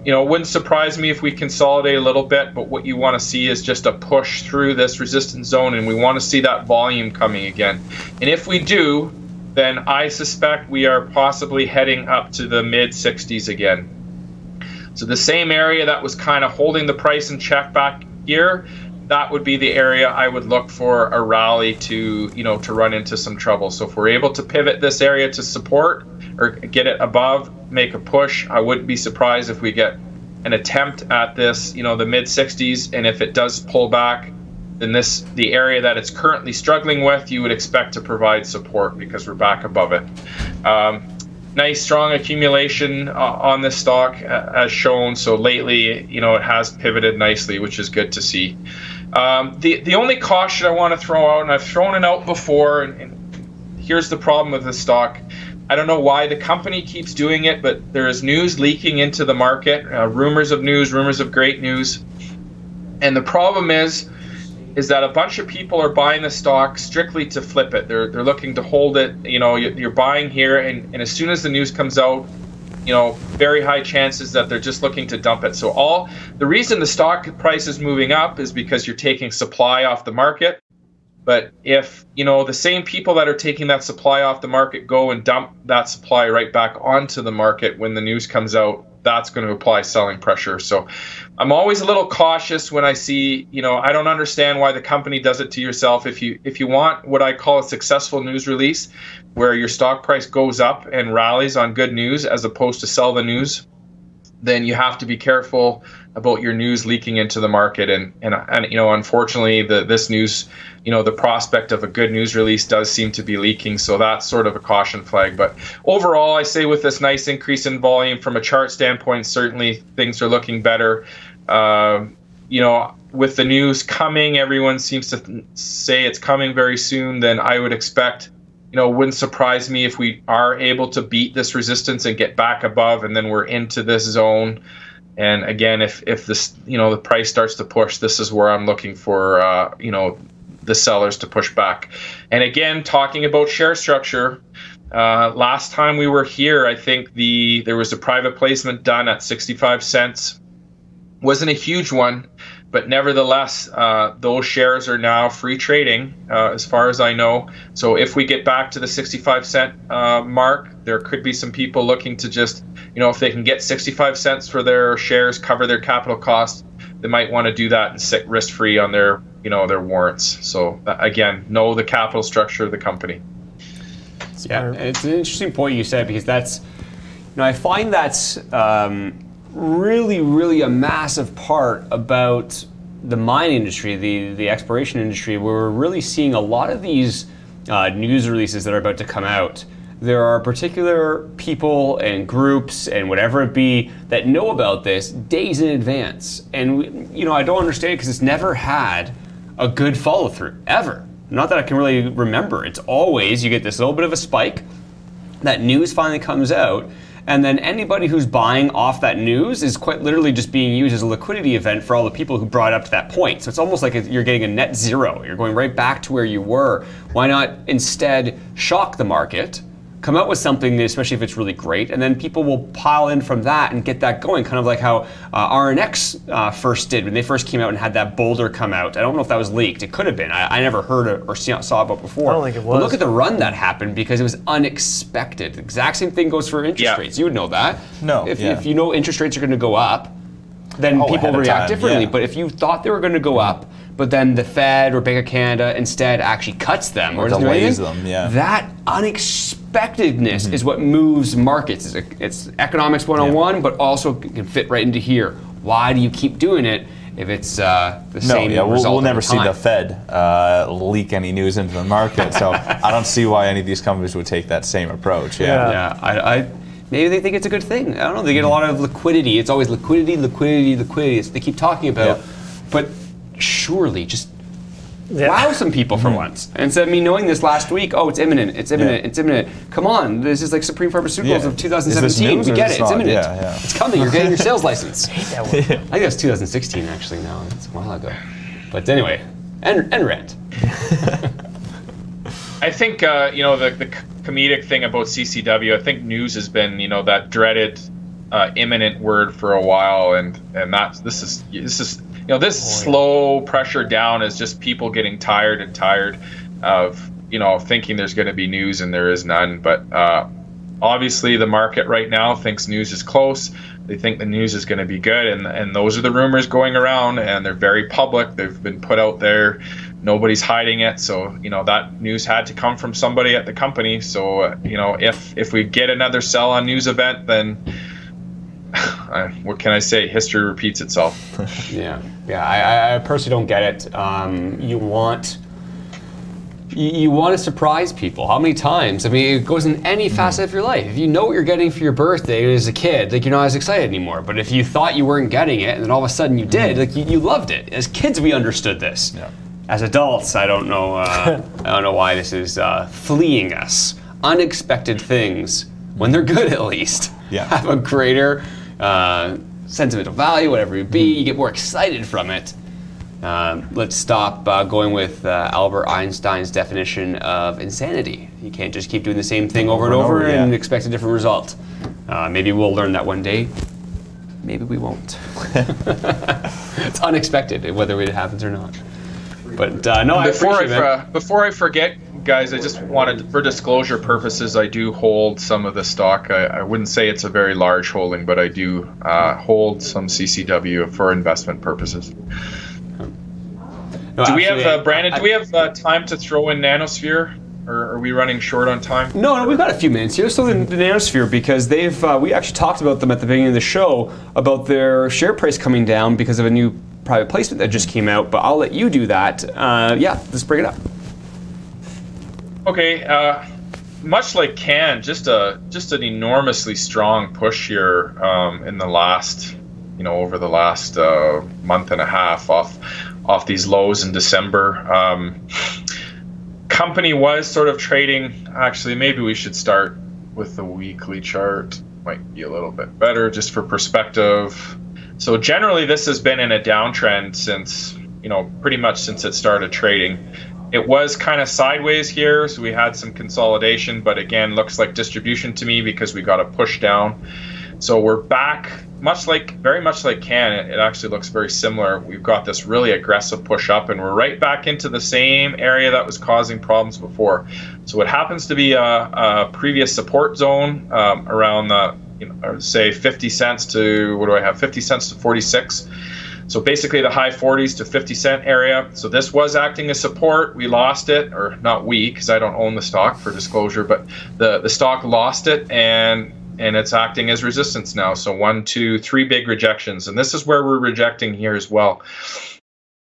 you know, it wouldn't surprise me if we consolidate a little bit, but what you want to see is just a push through this resistance zone, and we want to see that volume coming again. And if we do, then I suspect we are possibly heading up to the mid-60s again. So the same area that was kind of holding the price in check back here, that would be the area I would look for a rally to, you know, to run into some trouble. So if we're able to pivot this area to support or get it above, make a push, I wouldn't be surprised if we get an attempt at this, you know, the mid-60s. And if it does pull back, then the area that it's currently struggling with, you would expect to provide support because we're back above it. Nice strong accumulation on this stock as shown. So lately, you know, it has pivoted nicely, which is good to see. The only caution I want to throw out, and I've thrown it out before, and here's the problem with this stock. I don't know why the company keeps doing it, but there is news leaking into the market, rumors of news, rumors of great news. And the problem is that a bunch of people are buying the stock strictly to flip it. They're looking to hold it. You know, you're buying here, and as soon as the news comes out, you know, very high chances that they're just looking to dump it. So the reason the stock price is moving up is because you're taking supply off the market. But if, you know, the same people that are taking that supply off the market go and dump that supply right back onto the market when the news comes out, that's going to apply selling pressure. So I'm always a little cautious when I see, you know, I don't understand why the company does it to yourself. If you want what I call a successful news release, where your stock price goes up and rallies on good news as opposed to sell the news, then you have to be careful about your news leaking into the market. And you know, unfortunately, this news, you know, the prospect of a good news release does seem to be leaking. So that's sort of a caution flag. But overall, I say with this nice increase in volume from a chart standpoint, certainly things are looking better. You know, with the news coming, everyone seems to say it's coming very soon, then I would expect, you know, it wouldn't surprise me if we are able to beat this resistance and get back above, and then we're into this zone. And again, if this, you know, the price starts to push, this is where I'm looking for, you know, the sellers to push back. And again, talking about share structure, last time we were here, I think there was a private placement done at 65 cents. Wasn't a huge one, but nevertheless, those shares are now free trading, as far as I know. So if we get back to the 65 cent mark, there could be some people looking to just, you know, if they can get 65 cents for their shares, cover their capital costs, they might want to do that and sit risk-free on their, you know, their warrants. So again, know the capital structure of the company. Yeah, it's an interesting point you said, because that's, Now, I find that's really, really a massive part about the mine industry, the exploration industry, where we're really seeing a lot of these news releases that are about to come out. There are particular people and groups and whatever it be that know about this days in advance. And, you know, I don't understand it because it's never had a good follow through, ever. Not that I can really remember. It's always, you get this little bit of a spike, that news finally comes out, and then anybody who's buying off that news is quite literally just being used as a liquidity event for all the people who brought it up to that point. So it's almost like you're getting a net zero. You're going right back to where you were. Why not instead shock the market, come out with something, especially if it's really great, and then people will pile in from that and get that going, kind of like how RNX first did when they first came out and had that boulder come out. I don't know if that was leaked. It could have been. I never heard it or saw about before. I don't think it was. But look at the run that happened because it was unexpected. The exact same thing goes for interest rates. You would know that. No. If you know interest rates are going to go up, then people react differently. But if you thought they were going to go up, but then the Fed or Bank of Canada instead actually cuts them or delays them, that unexpectedness is what moves markets. It's economics 101, but also can fit right into here. Why do you keep doing it if it's the same result? We'll never see the Fed leak any news into the market, so I don't see why any of these companies would take that same approach. Maybe they think it's a good thing. I don't know. They get a lot of liquidity. It's always liquidity, liquidity, liquidity. It's what they keep talking about. But surely, just wow some people for once. And instead of me knowing this last week, oh, it's imminent, it's imminent, it's imminent. Come on, this is like Supreme Pharmaceuticals of 2017. We get it, it's imminent. It's coming, you're getting your sales license. I hate that one. I think it was 2016 actually now. It's a while ago. But anyway, and rent. I think you know, the comedic thing about CCW, I think news has been, you know, that dreaded imminent word for a while, and this is you know, this slow pressure down is just people getting tired of, you know, thinking there's going to be news and there is none. But obviously the market right now thinks news is close. They think the news is going to be good, and those are the rumors going around, and they're very public. They've been put out there. Nobody's hiding it. So, you know, that news had to come from somebody at the company. So, you know, if we get another sell on news event, then what can I say? History repeats itself. I personally don't get it. You want to surprise people. How many times? I mean, it goes in any facet of your life. If you know what you're getting for your birthday as a kid, like, you're not as excited anymore. But if you thought you weren't getting it, and then all of a sudden you did, like, you loved it. As kids, we understood this. Yeah. As adults, I don't know. I don't know why this is fleeing us. Unexpected things, when they're good at least, have a greater sentimental value, whatever it be. You get more excited from it. Let's stop going with Albert Einstein's definition of insanity. You can't just keep doing the same thing over and over and expect a different result. Maybe we'll learn that one day. Maybe we won't. It's unexpected, whether it happens or not. But no, before I forget, guys, I just wanted, for disclosure purposes, I do hold some of the stock. I wouldn't say it's a very large holding, but I do hold some CCW for investment purposes. No, do we have, Brandon, do we have time to throw in Nanosphere? Or are we running short on time? No, we've got a few minutes here. So the Nanosphere, because they've, we actually talked about them at the beginning of the show, about their share price coming down because of a new private placement that just came out, but I'll let you do that. Let's bring it up. Okay, much like Can, just an enormously strong push here in the last, over the last month and a half off these lows in December. Company was sort of trading. Actually, maybe we should start with the weekly chart. Might be a little bit better just for perspective. So generally, this has been in a downtrend since, pretty much since it started trading. It was kind of sideways here, so we had some consolidation, but again, looks like distribution to me because we got a push down. So we're back, very much like Can. It actually looks very similar. We've got this really aggressive push up, and we're right back into the same area that was causing problems before. So it happens to be a previous support zone around the, say 50 cents to, 50 cents to 46. So basically the high 40s to 50 cent area. So this was acting as support. We lost it, or not we, because I don't own the stock for disclosure, but the stock lost it, and and it's acting as resistance now. So 1, 2, 3 big rejections, and this is where we're rejecting here as well.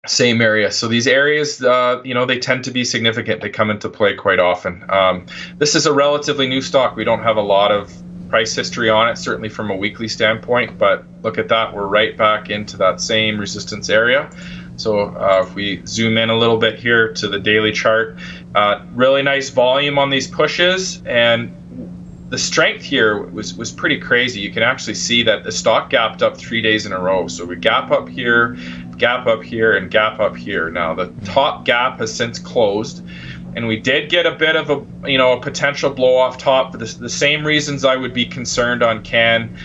Same area. So these areas, you know, they tend to be significant. They come into play quite often. This is a relatively new stock. We don't have a lot of price history on it, certainly from a weekly standpoint, but look at that. We're right back into that same resistance area. So if we zoom in a little bit here to the daily chart, really nice volume on these pushes, and the strength here was pretty crazy. You can actually see that the stock gapped up 3 days in a row. So we gap up here, gap up here, and gap up here. Now the top gap has since closed, and we did get a bit of a, you know, a potential blow off top for the same reasons I would be concerned on CAN.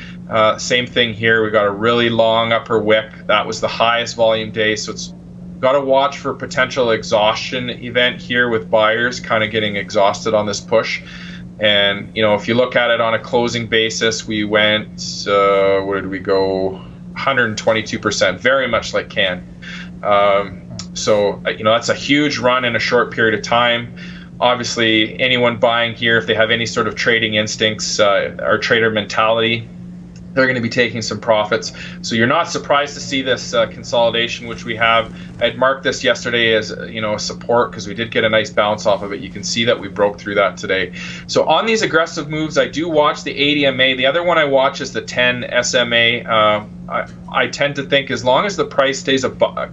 Same thing here. We got a really long upper wick. That was the highest volume day, so it's got to watch for potential exhaustion event here with buyers kind of getting exhausted on this push. And you know, if you look at it on a closing basis, we went where did we go? 122%, very much like CAN. So you know, that's a huge run in a short period of time. Obviously, anyone buying here, if they have any sort of trading instincts or trader mentality, they're going to be taking some profits. So you're not surprised to see this consolidation, which we have. I'd marked this yesterday as, you know, a support because we did get a nice bounce off of it. You can see that we broke through that today. So on these aggressive moves, I do watch the 80 MA. The other one I watch is the 10 SMA. I tend to think as long as the price stays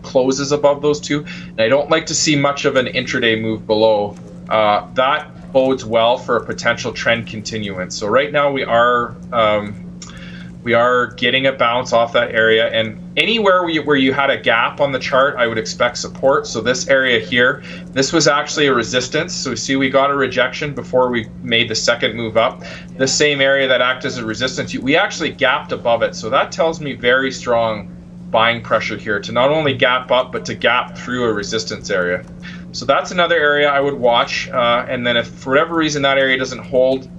closes above those two, and I don't like to see much of an intraday move below, that bodes well for a potential trend continuance. So right now we are getting a bounce off that area, and anywhere where you had a gap on the chart, I would expect support. So this area here, this was actually a resistance. So see, we got a rejection before we made the second move up. The same area that acted as a resistance, we actually gapped above it. So that tells me very strong buying pressure here to not only gap up, but to gap through a resistance area. So that's another area I would watch. And then if for whatever reason that area doesn't hold,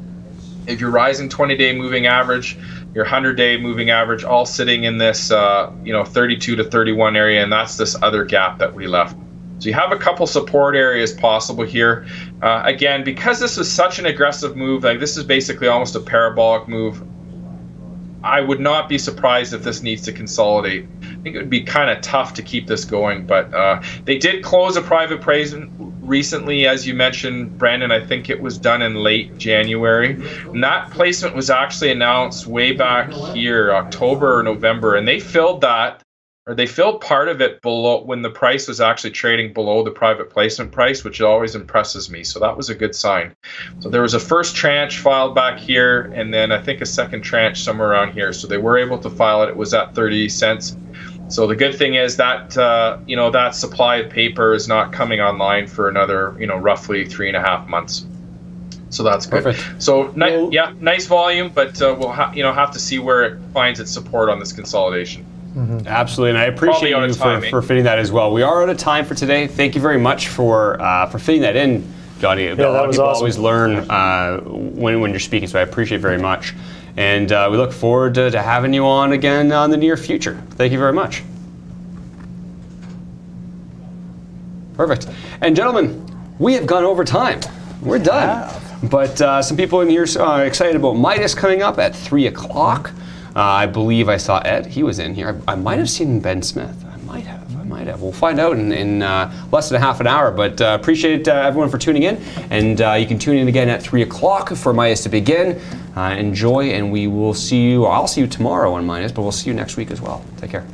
if your rising 20-day moving average, your 100-day moving average, all sitting in this, you know, 32 to 31 area, and that's this other gap that we left. So you have a couple support areas possible here. Again, because this is such an aggressive move, like this is basically almost a parabolic move, I would not be surprised if this needs to consolidate. I think it would be kind of tough to keep this going, but they did close a private placement recently, as you mentioned, Brandon. I think it was done in late January. And that placement was actually announced way back here, October or November, and they filled that, or they filled part of it below when the price was actually trading below the private placement price, which always impresses me. So that was a good sign. So there was a first tranche filed back here, and then I think a second tranche somewhere around here. So they were able to file it. It was at 30 cents. So the good thing is that you know, that supply of paper is not coming online for another, you know, roughly 3.5 months. So that's good. Perfect. So yeah, nice volume, but we'll have to see where it finds its support on this consolidation. Mm-hmm. Absolutely, and I appreciate you for fitting that as well. We are out of time for today. Thank you very much for fitting that in, Johnny. Yeah, that was awesome. Always learn when you're speaking, so I appreciate it very much. And we look forward to having you on again in the near future. Thank you very much. Perfect. And gentlemen, we have gone over time. We're done. Yeah. But some people in here are excited about Midas coming up at 3 o'clock. I believe I saw Ed. He was in here. I might have seen Ben Smith. I might have. We'll find out in less than half an hour. But appreciate everyone for tuning in. And you can tune in again at 3 o'clock for Midas to begin. Enjoy, and we will see you. I'll see you tomorrow on Midas, but we'll see you next week as well. Take care.